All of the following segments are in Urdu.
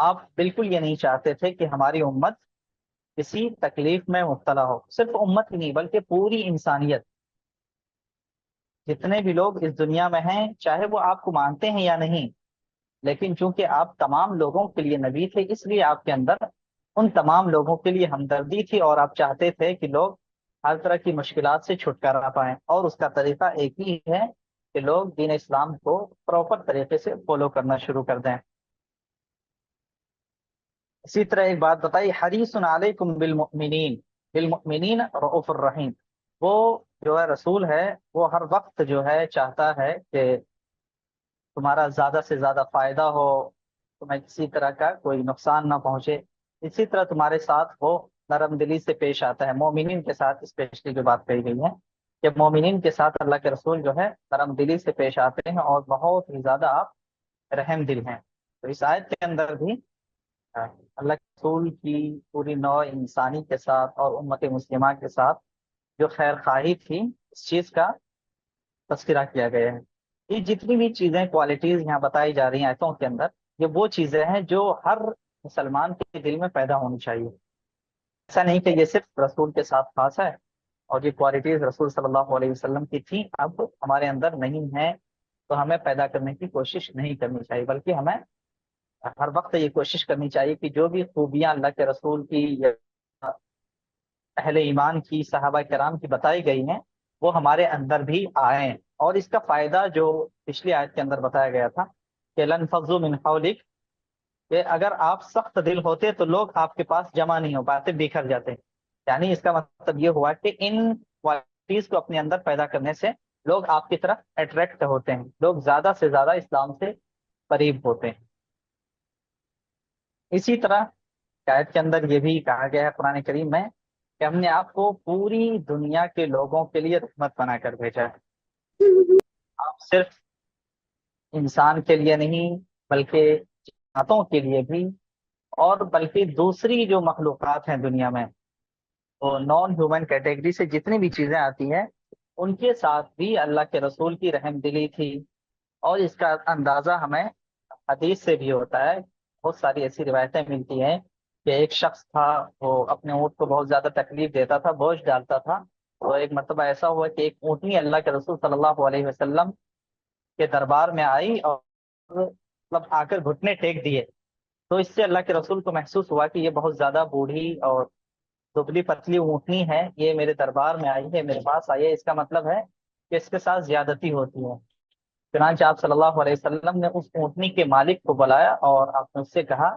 آپ بالکل یہ نہیں چاہتے تھے کہ ہماری امت کسی تکلیف میں مبتلا ہو، صرف امت ہی نہیں بلکہ پوری انسانیت، جتنے بھی لوگ اس دنیا میں ہیں، چاہے وہ آپ کو مانتے ہیں یا نہیں، لیکن چونکہ آپ تمام لوگوں کے لیے نبی تھے، اس لیے آپ کے اندر ان تمام لوگوں کے لیے ہمدردی تھی، اور آپ چاہتے تھے کہ لوگ ہر طرح کی مشکلات سے چھٹکارا پائیں، اور اس کا طریقہ ایک ہی ہے کہ لوگ دین اسلام کو پراپر طریقے سے فالو کرنا شروع کر دیں۔ اسی طرح ایک بات بتائی، حریص علیکم بالمؤمنین، بالمؤمنین رؤوف الرحیم، وہ جو ہے رسول ہے، وہ ہر وقت جو ہے چاہتا ہے کہ تمہارا زیادہ سے زیادہ فائدہ ہو، تمہیں کسی طرح کا کوئی نقصان نہ پہنچے، اسی طرح تمہارے ساتھ وہ نرم دلی سے پیش آتا ہے۔ مومنین کے ساتھ اسپیشلی جو بات کہی گئی ہے کہ مومنین کے ساتھ اللہ کے رسول جو ہے نرم دلی سے پیش آتے ہیں، اور بہت ہی زیادہ آپ رحم دل ہیں۔ تو اس آیت کے اندر بھی اللہ کے رسول کی پوری نوع انسانی کے ساتھ اور امت مسلمہ کے ساتھ جو خیر خواہی تھی، اس چیز کا تذکرہ کیا گیا ہے۔ یہ جتنی بھی چیزیں، کوالٹیز یہاں بتائی جا رہی ہیں آیتوں کے اندر، یہ وہ چیزیں ہیں جو ہر مسلمان کے دل میں پیدا ہونی چاہیے۔ ایسا نہیں کہ یہ صرف رسول کے ساتھ خاص ہے اور یہ کوالٹیز رسول صلی اللہ علیہ وسلم کی تھیں، اب ہمارے اندر نہیں ہے، تو ہمیں پیدا کرنے کی کوشش نہیں کرنی چاہیے، بلکہ ہمیں ہر وقت یہ کوشش کرنی چاہیے کہ جو بھی خوبیاں اللہ کے رسول کی یا اہل ایمان کی، صحابہ کرام کی بتائی گئی ہیں، وہ ہمارے اندر بھی آئیں۔ اور اس کا فائدہ جو پچھلی آیت کے اندر بتایا گیا تھا کہ لن فضوا من حولک، کہ اگر آپ سخت دل ہوتے تو لوگ آپ کے پاس جمع نہیں ہو پاتے، بکھر جاتے۔ یعنی اس کا مطلب یہ ہوا کہ ان کوالٹیز کو اپنے اندر پیدا کرنے سے لوگ آپ کی طرف اٹریکٹ ہوتے ہیں، لوگ زیادہ سے زیادہ اسلام سے قریب ہوتے ہیں۔ اسی طرح آیت کے اندر یہ بھی کہا گیا ہے قرآن کریم میں کہ ہم نے آپ کو پوری دنیا کے لوگوں کے لیے رحمت بنا کر بھیجا ہے۔ آپ صرف انسان کے لیے نہیں بلکہ جناتوں کے لیے بھی، اور بلکہ دوسری جو مخلوقات ہیں دنیا میں، وہ نان ہیومن کیٹیگری سے جتنی بھی چیزیں آتی ہیں، ان کے ساتھ بھی اللہ کے رسول کی رحم دلی تھی۔ اور اس کا اندازہ ہمیں حدیث سے بھی ہوتا ہے، بہت ساری ایسی روایتیں ملتی ہیں کہ ایک شخص تھا، وہ اپنے اونٹ کو بہت زیادہ تکلیف دیتا تھا، بوجھ ڈالتا تھا، تو ایک مرتبہ ایسا ہوا کہ ایک اونٹنی اللہ کے رسول صلی اللہ علیہ وسلم کے دربار میں آئی، اور مطلب آ کر گھٹنے ٹیک دیے، تو اس سے اللہ کے رسول کو محسوس ہوا کہ یہ بہت زیادہ بوڑھی اور دبلی پتلی اونٹنی ہے، یہ میرے دربار میں آئی ہے، میرے پاس آئی ہے، اس کا مطلب ہے کہ اس کے ساتھ زیادتی ہوتی ہے۔ چنانچہ آپ صلی اللہ علیہ وسلم نے اس اونٹنی کے مالک کو بلایا، اور آپ نے اس سے کہا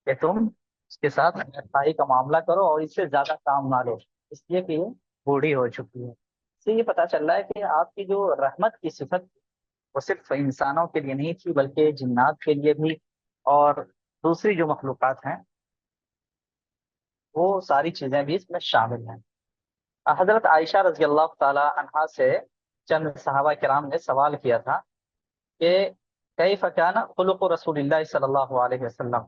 کہ تم اس کے ساتھ خیرخواہی کا معاملہ کرو اور اس سے زیادہ کام نہ لو، اس لیے کہ یہ بوڑھی ہو چکی ہے۔ اس سے یہ پتہ چل رہا ہے کہ آپ کی جو رحمت کی صفت، وہ صرف انسانوں کے لیے نہیں تھی بلکہ جنات کے لیے بھی، اور دوسری جو مخلوقات ہیں وہ ساری چیزیں بھی اس میں شامل ہیں۔ حضرت عائشہ رضی اللہ تعالی عنہا سے چند صحابہ کرام نے سوال کیا تھا کہ کیف کان خلق رسول اللہ صلی اللہ علیہ وسلم،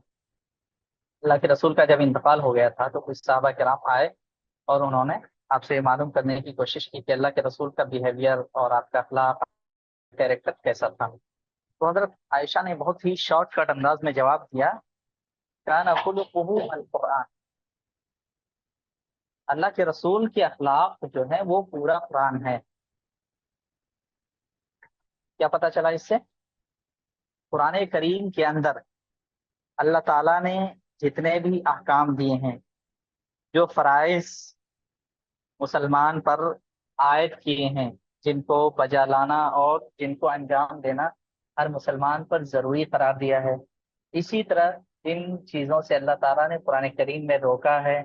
اللہ کے رسول کا جب انتقال ہو گیا تھا تو کچھ صحابہ کرام آئے اور انہوں نے آپ سے معلوم کرنے کی کوشش کی کہ اللہ کے رسول کا بیہیویئر اور آپ کا اخلاق، کیریکٹر کیسا تھا۔ تو حضرت عائشہ نے بہت ہی شارٹ کٹ انداز میں جواب دیا، کان خلقہ القرآن، اللہ کے رسول کے اخلاق جو ہے وہ پورا قرآن ہے۔ کیا پتہ چلا اس سے؟ قرآن کریم کے اندر اللہ تعالیٰ نے جتنے بھی احکام دیے ہیں، جو فرائض مسلمان پر عائد کیے ہیں، جن کو بجا لانا اور جن کو انجام دینا ہر مسلمان پر ضروری قرار دیا ہے، اسی طرح جن چیزوں سے اللہ تعالیٰ نے قرآن کریم میں روکا ہے،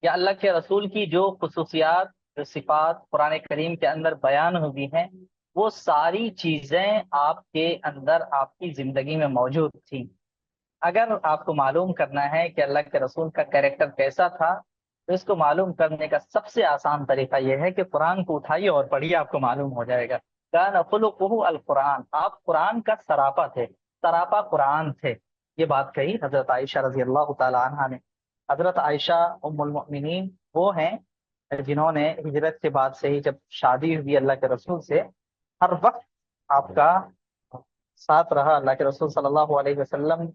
یا اللہ کے رسول کی جو خصوصیات، جو صفات قرآن کریم کے اندر بیان ہوئی ہیں، وہ ساری چیزیں آپ کے اندر، آپ کی زندگی میں موجود تھیں۔ اگر آپ کو معلوم کرنا ہے کہ اللہ کے رسول کا کیریکٹر کیسا تھا، تو اس کو معلوم کرنے کا سب سے آسان طریقہ یہ ہے کہ قرآن کو اٹھائیے اور پڑھیے، آپ کو معلوم ہو جائے گا۔ کان خلقہ القرآن، آپ قرآن کا سراپا تھے، سراپا قرآن تھے۔ یہ بات کہی حضرت عائشہ رضی اللہ تعالی عنہا نے۔ حضرت عائشہ ام المؤمنین وہ ہیں جنہوں نے ہجرت کے بعد سے ہی، جب شادی ہوئی اللہ کے رسول سے، ہر وقت آپ کا ساتھ رہا۔ اللہ کے رسول صلی اللہ علیہ وسلم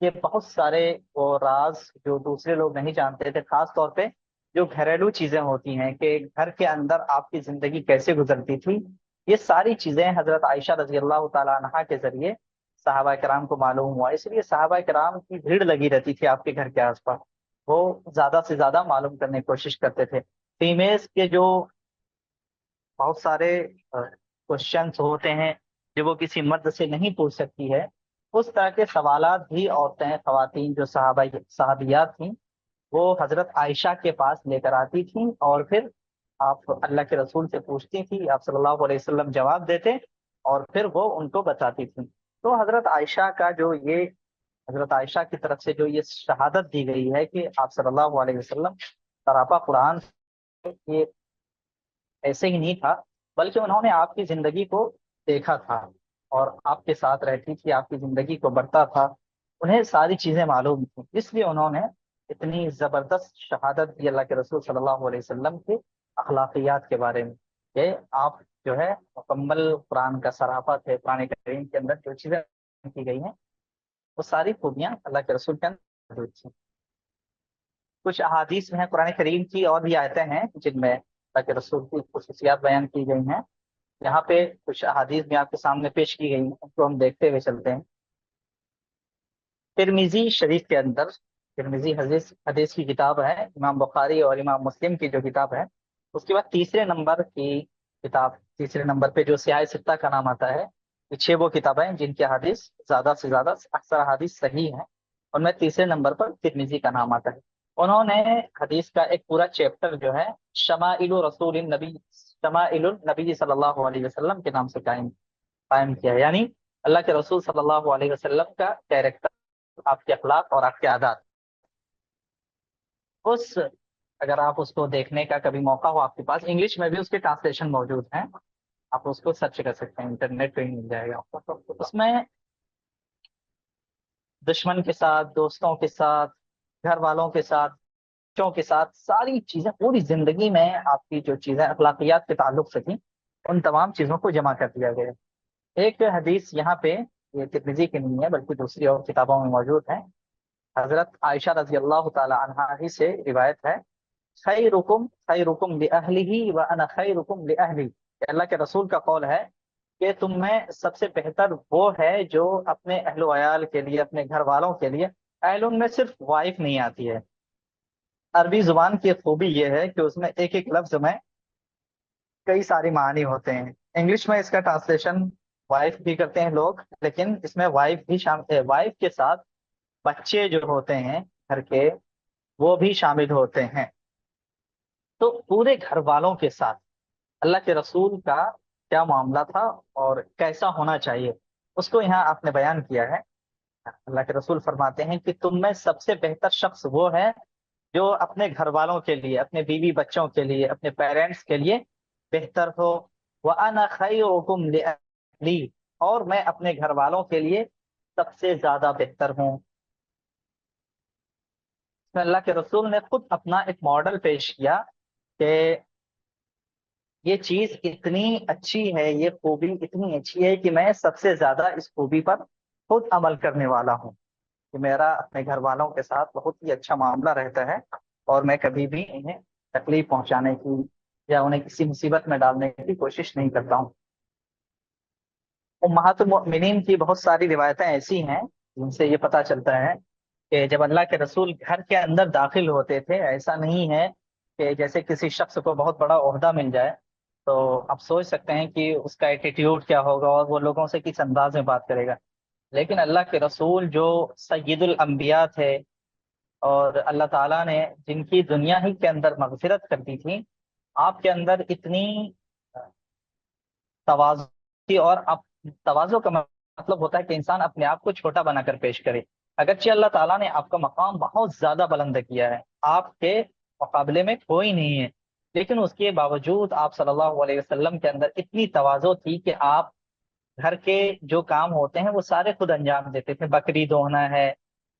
یہ بہت سارے وہ راز جو دوسرے لوگ نہیں جانتے تھے، خاص طور پہ جو گھریلو چیزیں ہوتی ہیں کہ گھر کے اندر آپ کی زندگی کیسے گزرتی تھی، یہ ساری چیزیں حضرت عائشہ رضی اللہ تعالیٰ عنہا کے ذریعے صحابہ کرام کو معلوم ہوا، اس لیے صحابہ کرام کی بھیڑ لگی رہتی تھی آپ کے گھر کے آس پاس، وہ زیادہ سے زیادہ معلوم کرنے کی کوشش کرتے تھے۔ فیمیلز کے جو بہت سارے کوشچنس ہوتے ہیں جو وہ کسی مرد سے نہیں پوچھ سکتی ہے، اس طرح کے سوالات بھی عورتیں، خواتین جو صحابیات تھیں، وہ حضرت عائشہ کے پاس لے کر آتی تھیں، اور پھر آپ اللہ کے رسول سے پوچھتی تھی، آپ صلی اللہ علیہ وسلم جواب دیتے، اور پھر وہ ان کو بتاتی تھیں۔ تو حضرت عائشہ کا جو یہ حضرت عائشہ کی طرف سے جو یہ شہادت دی گئی ہے کہ آپ صلی اللہ علیہ وسلم سراپا قرآن، یہ ایسے ہی نہیں تھا، بلکہ انہوں نے آپ کی زندگی کو دیکھا تھا اور آپ کے ساتھ رہتی تھی، آپ کی زندگی کو بڑھتا تھا، انہیں ساری چیزیں معلوم تھیں، اس لیے انہوں نے اتنی زبردست شہادت دی اللہ کے رسول صلی اللہ علیہ وسلم کے اخلاقیات کے بارے میں، کہ آپ جو ہے مکمل قرآن کا سراپا تھے، قرآن کریم کے اندر جو چیزیں کی گئی ہیں وہ ساری خوبیاں اللہ کے رسول کے اندر موجود تھیں۔ کچھ احادیث میں ہیں قرآن کریم کی، اور بھی آیتیں ہیں جن میں اللہ کے رسول کی خصوصیات بیان کی گئی ہیں۔ یہاں پہ کچھ احادیث بھی آپ کے سامنے پیش کی گئی ہیں، ان کو ہم دیکھتے ہوئے چلتے ہیں۔ ترمذی شریف کے اندر، ترمذی حدیث کی کتاب ہے، امام بخاری اور امام مسلم کی جو کتاب ہے، اس کے بعد تیسرے نمبر کی کتاب، تیسرے نمبر پہ جو سیاہ ستہ کا نام آتا ہے، یہ 6 وہ کتابیں جن کی حدیث زیادہ سے زیادہ اکثر حدیث صحیح ہیں، ان میں تیسرے نمبر پر ترمذی کا نام آتا ہے۔ انہوں نے حدیث کا ایک پورا چیپٹر جو ہے شمائل النبی صلی اللہ علیہ وسلم کے نام سے قائم کیا ہے، یعنی اللہ کے رسول صلی اللہ علیہ وسلم کا کیریکٹر، آپ کے اخلاق اور آپ کے عادات، اس اگر آپ اس کو دیکھنے کا کبھی موقع ہو آپ کے پاس، انگلش میں بھی اس کے ٹرانسلیشن موجود ہیں، آپ اس کو سرچ کر سکتے ہیں، انٹرنیٹ پہ ہی مل جائے گا آپ کو۔ اس میں دشمن کے ساتھ، دوستوں کے ساتھ، گھر والوں کے ساتھ، بچوں کے ساتھ، ساری چیزیں، پوری زندگی میں آپ کی جو چیزیں اخلاقیات کے تعلق سے تھیں، ان تمام چیزوں کو جمع کر دیا گیا ہے۔ ایک حدیث یہاں پہ، یہ ترمذی کی نہیں ہے بلکہ دوسری اور کتابوں میں موجود ہے، حضرت عائشہ رضی اللہ تعالی عنہا ہی سے روایت ہے، خیرکم خیرکم لأہلہ وانا خیرکم لأہلی، کہ اللہ کے رسول کا قول ہے کہ تم میں سب سے بہتر وہ ہے جو اپنے اہل و عیال کے لیے، اپنے گھر والوں کے لیے، اہل میں صرف وائف نہیں آتی ہے، عربی زبان کی خوبی یہ ہے کہ اس میں ایک ایک لفظ میں کئی ساری معنی ہوتے ہیں۔ انگلش میں اس کا ٹرانسلیشن وائف بھی کرتے ہیں لوگ، لیکن اس میں وائف بھی شامل ہے، وائف کے ساتھ بچے جو ہوتے ہیں گھر کے، وہ بھی شامل ہوتے ہیں۔ تو پورے گھر والوں کے ساتھ اللہ کے رسول کا کیا معاملہ تھا اور کیسا ہونا چاہیے، اس کو یہاں آپ نے بیان کیا ہے۔ اللہ کے رسول فرماتے ہیں کہ تم میں سب سے بہتر شخص وہ ہے جو اپنے گھر والوں کے لیے، اپنے بیوی بچوں کے لیے، اپنے پیرنٹس کے لیے بہتر ہو۔ وَأَنَا خَيْرُكُمْ لِأَهْلِي، اور میں اپنے گھر والوں کے لیے سب سے زیادہ بہتر ہوں۔ اللہ کے رسول نے خود اپنا ایک ماڈل پیش کیا کہ یہ چیز اتنی اچھی ہے، یہ خوبی اتنی اچھی ہے کہ میں سب سے زیادہ اس خوبی پر خود عمل کرنے والا ہوں، کہ میرا اپنے گھر والوں کے ساتھ بہت ہی اچھا معاملہ رہتا ہے، اور میں کبھی بھی انہیں تکلیف پہنچانے کی یا انہیں کسی مصیبت میں ڈالنے کی کوشش نہیں کرتا ہوں۔ امہات المؤمنین کی بہت ساری روایتیں ایسی ہیں جن سے یہ پتہ چلتا ہے کہ جب اللہ کے رسول گھر کے اندر داخل ہوتے تھے، ایسا نہیں ہے کہ جیسے کسی شخص کو بہت بڑا عہدہ مل جائے تو آپ سوچ سکتے ہیں کہ اس کا ایٹیٹیوڈ کیا ہوگا اور وہ لوگوں سے کس انداز میں بات کرے گا، لیکن اللہ کے رسول جو سید الانبیاء تھے، اور اللہ تعالیٰ نے جن کی دنیا ہی کے اندر مغفرت کر دی تھی، آپ کے اندر اتنی تواضع تھی، اور تواضع کا مطلب ہوتا ہے کہ انسان اپنے آپ کو چھوٹا بنا کر پیش کرے، اگرچہ اللہ تعالیٰ نے آپ کا مقام بہت زیادہ بلند کیا ہے، آپ کے مقابلے میں کوئی نہیں ہے، لیکن اس کے باوجود آپ صلی اللہ علیہ وسلم کے اندر اتنی تواضع تھی کہ آپ گھر کے جو کام ہوتے ہیں وہ سارے خود انجام دیتے تھے، بکری دھونا ہے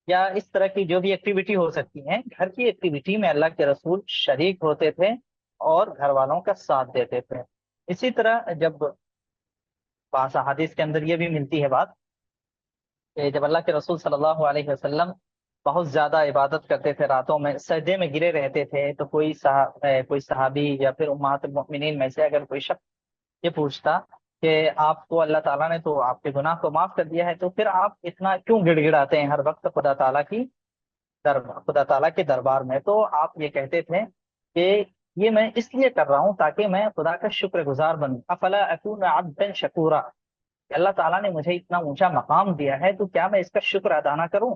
یا اس طرح کی جو بھی ایکٹیویٹی ہو سکتی ہیں، گھر کی ایکٹیویٹی میں اللہ کے رسول شریک ہوتے تھے اور گھر والوں کا ساتھ دیتے تھے۔ اسی طرح جب بعض احادیث کے اندر یہ بھی ملتی ہے بات کہ جب اللہ کے رسول صلی اللہ علیہ وسلم بہت زیادہ عبادت کرتے تھے، راتوں میں سجدے میں گرے رہتے تھے، تو کوئی صحابی یا پھر امہات المؤمنین میں سے اگر کوئی شخص یہ پوچھتا کہ آپ کو اللہ تعالیٰ نے تو آپ کے گناہ کو معاف کر دیا ہے، تو پھر آپ اتنا کیوں گڑ گڑاتے ہیں ہر وقت خدا تعالیٰ کے دربار میں؟ تو آپ یہ کہتے تھے کہ یہ میں اس لیے کر رہا ہوں تاکہ میں خدا کا شکر گزار بنوں، افلا اکون عبدا شکورا، کہ اللہ تعالیٰ نے مجھے اتنا اونچا مقام دیا ہے تو کیا میں اس کا شکر ادا نہ کروں؟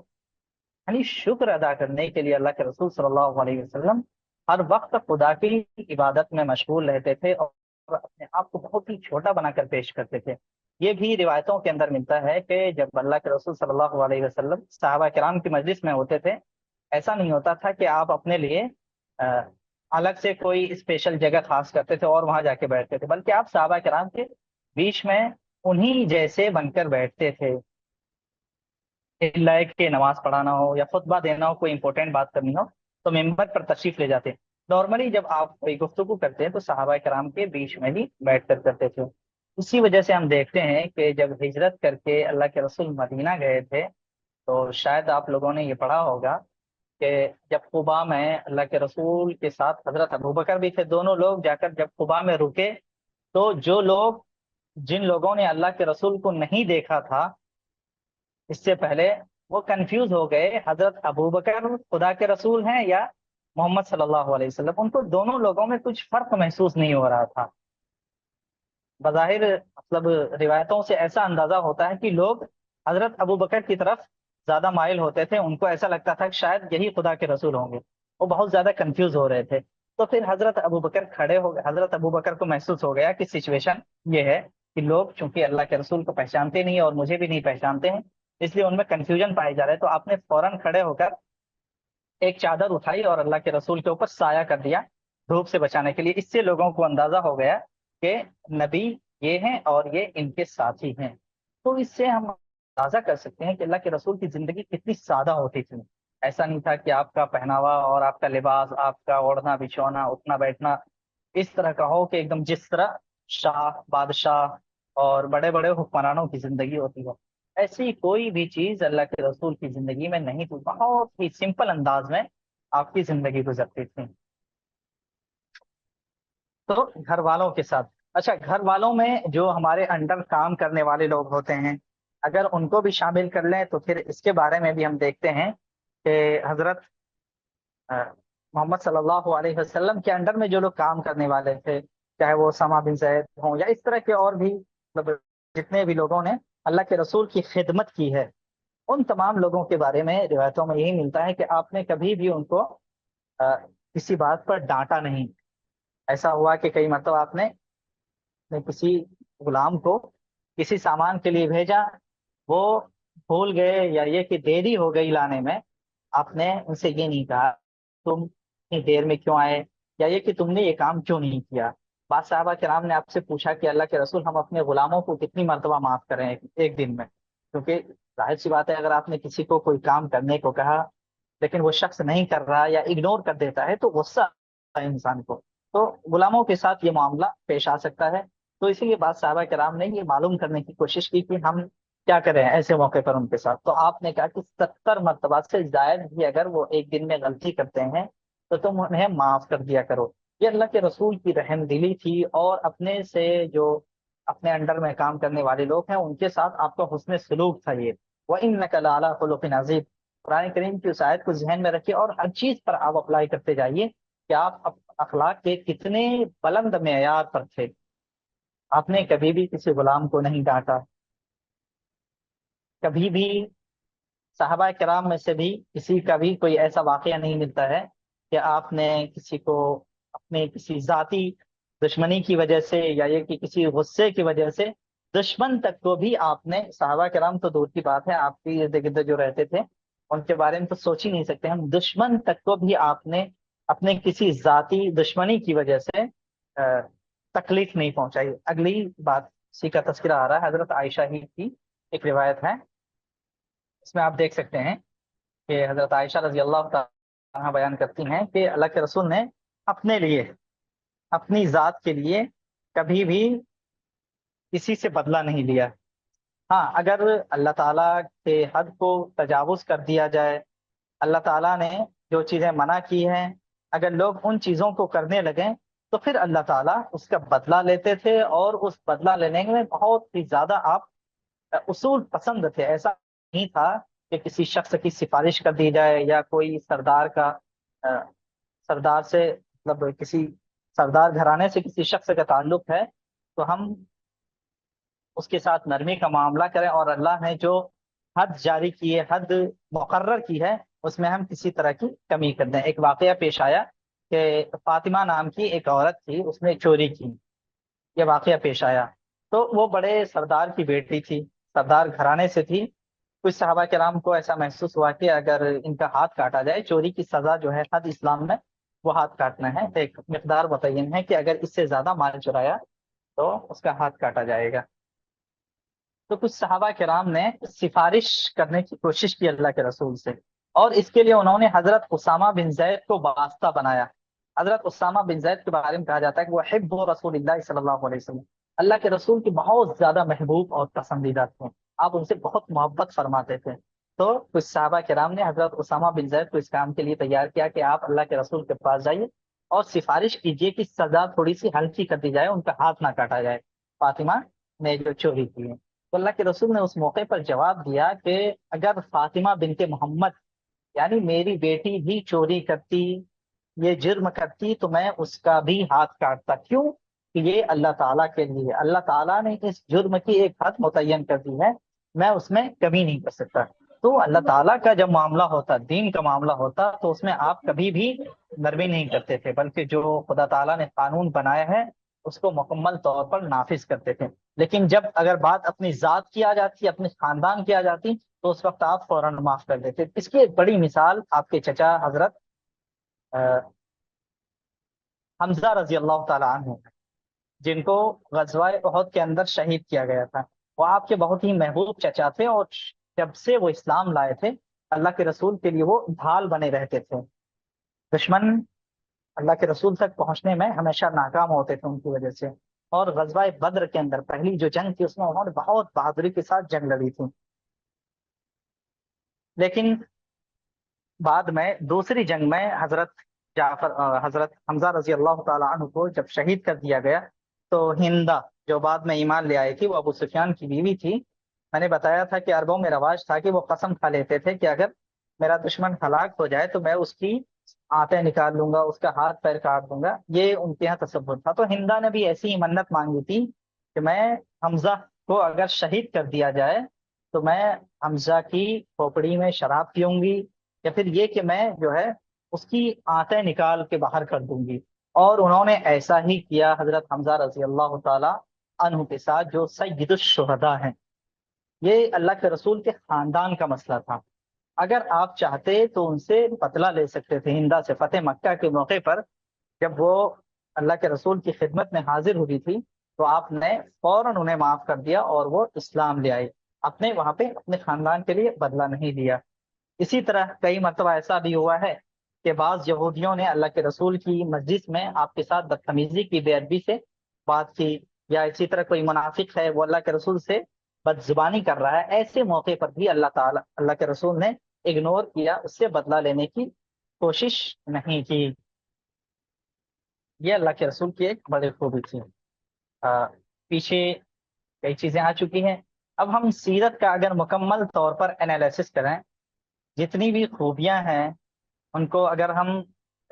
یعنی شکر ادا کرنے کے لیے اللہ کے رسول صلی اللہ علیہ وسلم ہر وقت خدا کی عبادت میں مشغول رہتے تھے اور اپنے آپ کو بہت ہی چھوٹا بنا کر پیش کرتے تھے۔ یہ بھی روایتوں کے اندر ملتا ہے کہ جب اللہ کے رسول صلی اللہ علیہ وسلم صحابہ کرام کی مجلس میں ہوتے تھے، ایسا نہیں ہوتا تھا کہ آپ اپنے لیے آ، الگ سے کوئی اسپیشل جگہ خاص کرتے تھے اور وہاں جا کے بیٹھتے تھے، بلکہ آپ صحابہ کرام کے بیچ میں انہی جیسے بن کر بیٹھتے تھے۔ اللہ کہ نماز پڑھانا ہو یا خطبہ دینا ہو، کوئی امپورٹنٹ بات کرنی ہو، تو ممبر پر تشریف لے جاتے ہیں۔ نارملی جب آپ کوئی گفتگو کرتے ہیں تو صحابہ کرام کے بیچ میں ہی بیٹھ کر کرتے تھے۔ اسی وجہ سے ہم دیکھتے ہیں کہ جب ہجرت کر کے اللہ کے رسول مدینہ گئے تھے، تو شاید آپ لوگوں نے یہ پڑھا ہوگا کہ جب قباء میں اللہ کے رسول کے ساتھ حضرت ابوبکر بھی تھے، دونوں لوگ جا کر جب قباء میں رکے، تو جن لوگوں نے اللہ کے رسول کو نہیں دیکھا تھا اس سے پہلے، وہ کنفیوز ہو گئے حضرت ابوبکر خدا کے رسول ہیں یا محمد صلی اللہ علیہ وسلم۔ ان کو دونوں لوگوں میں کچھ فرق محسوس نہیں ہو رہا تھا۔ بظاہر مطلب روایتوں سے ایسا اندازہ ہوتا ہے کہ لوگ حضرت ابوبکر کی طرف زیادہ مائل ہوتے تھے، ان کو ایسا لگتا تھا کہ شاید یہی خدا کے رسول ہوں گے، وہ بہت زیادہ کنفیوز ہو رہے تھے۔ تو پھر حضرت ابوبکر کھڑے ہو گئے، حضرت ابوبکر کو محسوس ہو گیا کہ سچویشن یہ ہے کہ لوگ چونکہ اللہ کے رسول کو پہچانتے نہیں اور مجھے بھی نہیں پہچانتے ہیں، اس لیے ان میں کنفیوژن پائے جا رہے ہیں۔ تو آپ نے فوراً کھڑے ہو کر ایک چادر اٹھائی اور اللہ کے رسول کے اوپر سایہ کر دیا دھوپ سے بچانے کے لیے۔ اس سے لوگوں کو اندازہ ہو گیا کہ نبی یہ ہیں اور یہ ان کے ساتھی ہیں۔ تو اس سے ہم اندازہ کر سکتے ہیں کہ اللہ کے رسول کی زندگی کتنی سادہ ہوتی تھی۔ ایسا نہیں تھا کہ آپ کا پہناوا اور آپ کا لباس، آپ کا اوڑھنا بچھونا، اٹھنا بیٹھنا اس طرح کا ہو کہ ایک دم جس طرح شاہ بادشاہ اور بڑے بڑے حکمرانوں کی زندگی ہوتی ہے، ایسی کوئی بھی چیز اللہ کے رسول کی زندگی میں نہیں تھی۔ بہت ہی سمپل انداز میں آپ کی زندگی گزرتی تھی۔ تو گھر والوں کے ساتھ، اچھا گھر والوں میں جو ہمارے انڈر کام کرنے والے لوگ ہوتے ہیں، اگر ان کو بھی شامل کر لیں تو پھر اس کے بارے میں بھی ہم دیکھتے ہیں کہ حضرت محمد صلی اللہ علیہ وسلم کے انڈر میں جو لوگ کام کرنے والے تھے، چاہے وہ اسامہ بن زید ہوں یا اس طرح کے اور بھی مطلب جتنے بھی لوگوں نے اللہ کے رسول کی خدمت کی ہے، ان تمام لوگوں کے بارے میں روایتوں میں یہی ملتا ہے کہ آپ نے کبھی بھی ان کو کسی بات پر ڈانٹا نہیں۔ ایسا ہوا کہ کئی مرتبہ آپ نے کسی غلام کو کسی سامان کے لیے بھیجا، وہ بھول گئے یا یہ کہ دیری ہو گئی لانے میں، آپ نے ان سے یہ نہیں کہا تم اتنی دیر میں کیوں آئے، یا یہ کہ تم نے یہ کام کیوں نہیں کیا۔ بعض صحابہ کرام نے آپ سے پوچھا کہ اللہ کے رسول ہم اپنے غلاموں کو کتنی مرتبہ معاف کریں ایک دن میں؟ کیونکہ ظاہر سی بات ہے اگر آپ نے کسی کو کوئی کام کرنے کو کہا لیکن وہ شخص نہیں کر رہا یا اگنور کر دیتا ہے تو غصہ آتا ہے انسان کو، تو غلاموں کے ساتھ یہ معاملہ پیش آ سکتا ہے۔ تو اسی لیے بعض صحابہ کرام نے یہ معلوم کرنے کی کوشش کی کہ ہم کیا کریں ایسے موقع پر ان کے ساتھ، تو آپ نے کہا کہ 70 مرتبہ سے زائد بھی اگر وہ ایک دن میں غلطی کرتے ہیں تو تم انہیں معاف کر دیا کرو۔ یہ اللہ کے رسول کی رحم دلی تھی، اور اپنے سے جو اپنے انڈر میں کام کرنے والے لوگ ہیں ان کے ساتھ آپ کا حسن سلوک تھا یہ۔ وَإِنَّكَ لَعَلَىٰ خُلُقٍ عَظِيمٍ، قرآن کریم کی اس آیت کو ذہن میں رکھیے اور ہر چیز پر آپ اپلائی کرتے جائیے کہ آپ اخلاق کے کتنے بلند معیار پر تھے۔ آپ نے کبھی بھی کسی غلام کو نہیں ڈانٹا، کبھی بھی صحابہ کرام میں سے بھی کسی کا بھی کوئی ایسا واقعہ نہیں ملتا ہے کہ آپ نے کسی کو اپنے کسی ذاتی دشمنی کی وجہ سے یا یہ کہ کسی غصے کی وجہ سے دشمن تک کو بھی آپ نے، صحابہ کرام تو دور کی بات ہے، آپ کے ارد گرد جو رہتے تھے ان کے بارے میں تو سوچ ہی نہیں سکتے ہم، دشمن تک کو بھی آپ نے اپنے کسی ذاتی دشمنی کی وجہ سے تکلیف نہیں پہنچائی۔ اگلی بات اسی کا تذکرہ آ رہا ہے، حضرت عائشہ ہی کی ایک روایت ہے، اس میں آپ دیکھ سکتے ہیں کہ حضرت عائشہ رضی اللہ تعالیٰ بیان کرتی ہیں کہ اللہ کے رسول نے اپنے لیے، اپنی ذات کے لیے کبھی بھی کسی سے بدلہ نہیں لیا۔ ہاں اگر اللہ تعالیٰ کے حد کو تجاوز کر دیا جائے، اللہ تعالیٰ نے جو چیزیں منع کی ہیں اگر لوگ ان چیزوں کو کرنے لگیں تو پھر اللہ تعالیٰ اس کا بدلہ لیتے تھے، اور اس بدلہ لینے میں بہت ہی زیادہ آپ اصول پسند تھے۔ ایسا نہیں تھا کہ کسی شخص کی سفارش کر دی جائے، یا کوئی سردار کا سردار سے مطلب کسی سردار گھرانے سے کسی شخص کا تعلق ہے تو ہم اس کے ساتھ نرمی کا معاملہ کریں، اور اللہ نے جو حد جاری کی ہے، حد مقرر کی ہے، اس میں ہم کسی طرح کی کمی کر دیں۔ ایک واقعہ پیش آیا کہ فاطمہ نام کی ایک عورت تھی، اس نے چوری کی، یہ واقعہ پیش آیا۔ تو وہ بڑے سردار کی بیٹی تھی، سردار گھرانے سے تھی۔ کچھ صحابہ کرام کو ایسا محسوس ہوا کہ اگر ان کا ہاتھ کاٹا جائے، چوری کی سزا جو ہے حد اسلام میں وہ ہاتھ کاٹنا ہے، ایک مقدار متعین ہے کہ اگر اس سے زیادہ مال چرایا تو اس کا ہاتھ کاٹا جائے گا۔ تو کچھ صحابہ کرام نے سفارش کرنے کی کوشش کی اللہ کے رسول سے، اور اس کے لیے انہوں نے حضرت اسامہ بن زید کو واسطہ بنایا۔ حضرت اسامہ بن زید کے بارے میں کہا جاتا ہے کہ وہ حب رسول اللہ صلی اللہ علیہ وسلم، اللہ کے رسول کی بہت زیادہ محبوب اور پسندیدہ تھے، آپ ان سے بہت محبت فرماتے تھے۔ تو کچھ صحابہ کرام نے حضرت اسامہ بن زید کو اس کام کے لیے تیار کیا کہ آپ اللہ کے رسول کے پاس جائیے اور سفارش کیجیے کہ سزا تھوڑی سی ہلکی کر دی جائے، ان کا ہاتھ نہ کاٹا جائے فاطمہ نے جو چوری کی ہے۔ تو اللہ کے رسول نے اس موقع پر جواب دیا کہ اگر فاطمہ بنت محمد یعنی میری بیٹی بھی چوری کرتی، یہ جرم کرتی، تو میں اس کا بھی ہاتھ کاٹتا۔ کیوں؟ کہ یہ اللہ تعالیٰ کے لیے، اللہ تعالیٰ نے اس جرم کی ایک حد متعین کر دی ہے، میں اس میں کمی نہیں کر سکتا۔ تو اللہ تعالیٰ کا جب معاملہ ہوتا، دین کا معاملہ ہوتا، تو اس میں آپ کبھی بھی نرمی نہیں کرتے تھے، بلکہ جو خدا تعالیٰ نے قانون بنایا ہے اس کو مکمل طور پر نافذ کرتے تھے۔ لیکن جب اگر بات اپنی ذات کی آ جاتی، اپنے خاندان کی آ جاتی، تو اس وقت آپ فوراً معاف کر دیتے۔ اس کی ایک بڑی مثال آپ کے چچا حضرت حمزہ رضی اللہ تعالی عنہ، جن کو غزوہ احد کے اندر شہید کیا گیا تھا۔ وہ آپ کے بہت ہی محبوب چچا تھے، اور جب سے وہ اسلام لائے تھے اللہ کے رسول کے لیے وہ ڈھال بنے رہتے تھے۔ دشمن اللہ کے رسول تک پہنچنے میں ہمیشہ ناکام ہوتے تھے ان کی وجہ سے۔ اور غزوہ بدر کے اندر پہلی جو جنگ تھی اس میں انہوں نے بہت بہادری کے ساتھ جنگ لڑی تھی، لیکن بعد میں دوسری جنگ میں حضرت حمزہ رضی اللہ تعالی عنہ کو جب شہید کر دیا گیا، تو ہندا جو بعد میں ایمان لے آئی تھی، وہ ابو سفیان کی بیوی تھی۔ میں نے بتایا تھا کہ عربوں میں رواج تھا کہ وہ قسم کھا لیتے تھے کہ اگر میرا دشمن ہلاک ہو جائے تو میں اس کی آنتیں نکال لوں گا، اس کا ہاتھ پیر کاٹ دوں گا، یہ ان کے یہاں تصور تھا۔ تو ہندا نے بھی ایسی ہی منت مانگی تھی کہ میں حمزہ کو اگر شہید کر دیا جائے تو میں حمزہ کی کھوپڑی میں شراب پیوں گی، یا پھر یہ کہ میں جو ہے اس کی آنتیں نکال کے باہر کر دوں گی۔ اور انہوں نے ایسا ہی کیا حضرت حمزہ رضی اللہ تعالی عنہ کے ساتھ، جو سید الشہداء ہیں۔ یہ اللہ کے رسول کے خاندان کا مسئلہ تھا، اگر آپ چاہتے تو ان سے بدلہ لے سکتے تھے۔ ہندا سے فتح مکہ کے موقع پر جب وہ اللہ کے رسول کی خدمت میں حاضر ہوئی تھی تو آپ نے فوراً انہیں معاف کر دیا اور وہ اسلام لے آئی، اپنے وہاں پہ اپنے خاندان کے لیے بدلہ نہیں لیا۔ اسی طرح کئی مرتبہ ایسا بھی ہوا ہے کہ بعض یہودیوں نے اللہ کے رسول کی مسجد میں آپ کے ساتھ بدتمیزی کی، بے ادبی سے بات کی، یا اسی طرح کوئی منافق ہے وہ اللہ کے رسول سے بد زبانی کر رہا ہے، ایسے موقع پر بھی اللہ کے رسول نے اگنور کیا، اس سے بدلہ لینے کی کوشش نہیں کی۔ یہ اللہ کے رسول کی ایک بڑی خوبی تھی۔ پیچھے کئی چیزیں آ چکی ہیں، اب ہم سیرت کا اگر مکمل طور پر انالیسس کریں، جتنی بھی خوبیاں ہیں ان کو اگر ہم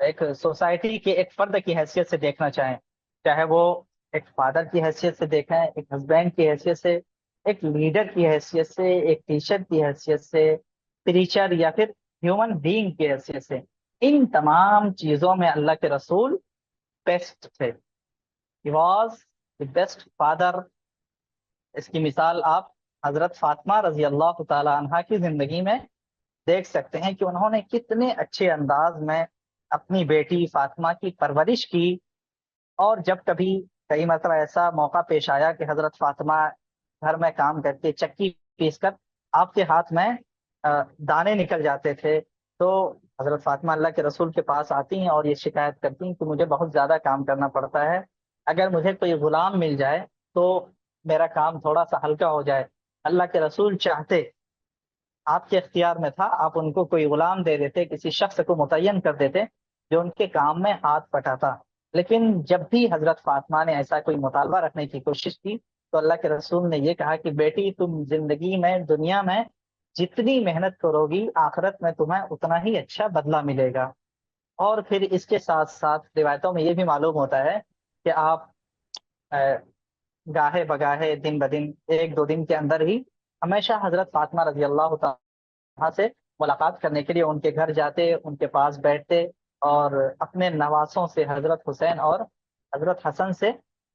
ایک سوسائٹی کے ایک فرد کی حیثیت سے دیکھنا چاہیں، چاہے وہ ایک فادر کی حیثیت سے دیکھیں، ایک ہسبینڈ کی حیثیت سے، ایک لیڈر کی حیثیت سے، ایک ٹیچر کی حیثیت سے، پریچر، یا پھر ہیومن بینگ کی حیثیت سے، ان تمام چیزوں میں اللہ کے رسول بیسٹ تھے۔ He was the best father۔ اس کی مثال آپ حضرت فاطمہ رضی اللہ تعالی عنہا کی زندگی میں دیکھ سکتے ہیں کہ انہوں نے کتنے اچھے انداز میں اپنی بیٹی فاطمہ کی پرورش کی۔ اور جب کبھی کئی مرتبہ ایسا موقع پیش آیا کہ حضرت فاطمہ گھر میں کام کرتے، چکی پیس کر آپ کے ہاتھ میں دانے نکل جاتے تھے، تو حضرت فاطمہ اللہ کے رسول کے پاس آتی ہیں اور یہ شکایت کرتی ہیں کہ مجھے بہت زیادہ کام کرنا پڑتا ہے، اگر مجھے کوئی غلام مل جائے تو میرا کام تھوڑا سا ہلکا ہو جائے۔ اللہ کے رسول چاہتے، آپ کے اختیار میں تھا، آپ ان کو کوئی غلام دے دیتے، کسی شخص کو متعین کر دیتے جو ان کے کام میں ہاتھ بٹاتا۔ لیکن جب بھی حضرت فاطمہ نے ایسا کوئی مطالبہ رکھنے کی کوشش کی تو اللہ کے رسول نے یہ کہا کہ بیٹی، تم زندگی میں، دنیا میں جتنی محنت کرو گی، آخرت میں تمہیں اتنا ہی اچھا بدلہ ملے گا۔ اور پھر اس کے ساتھ ساتھ روایتوں میں یہ بھی معلوم ہوتا ہے کہ آپ گاہے بگاہے، دن بدن، ایک دو دن کے اندر ہی ہمیشہ حضرت فاطمہ رضی اللہ تعالیٰ سے ملاقات کرنے کے لیے ان کے گھر جاتے، ان کے پاس بیٹھتے اور اپنے نواسوں سے، حضرت حسین اور حضرت حسن سے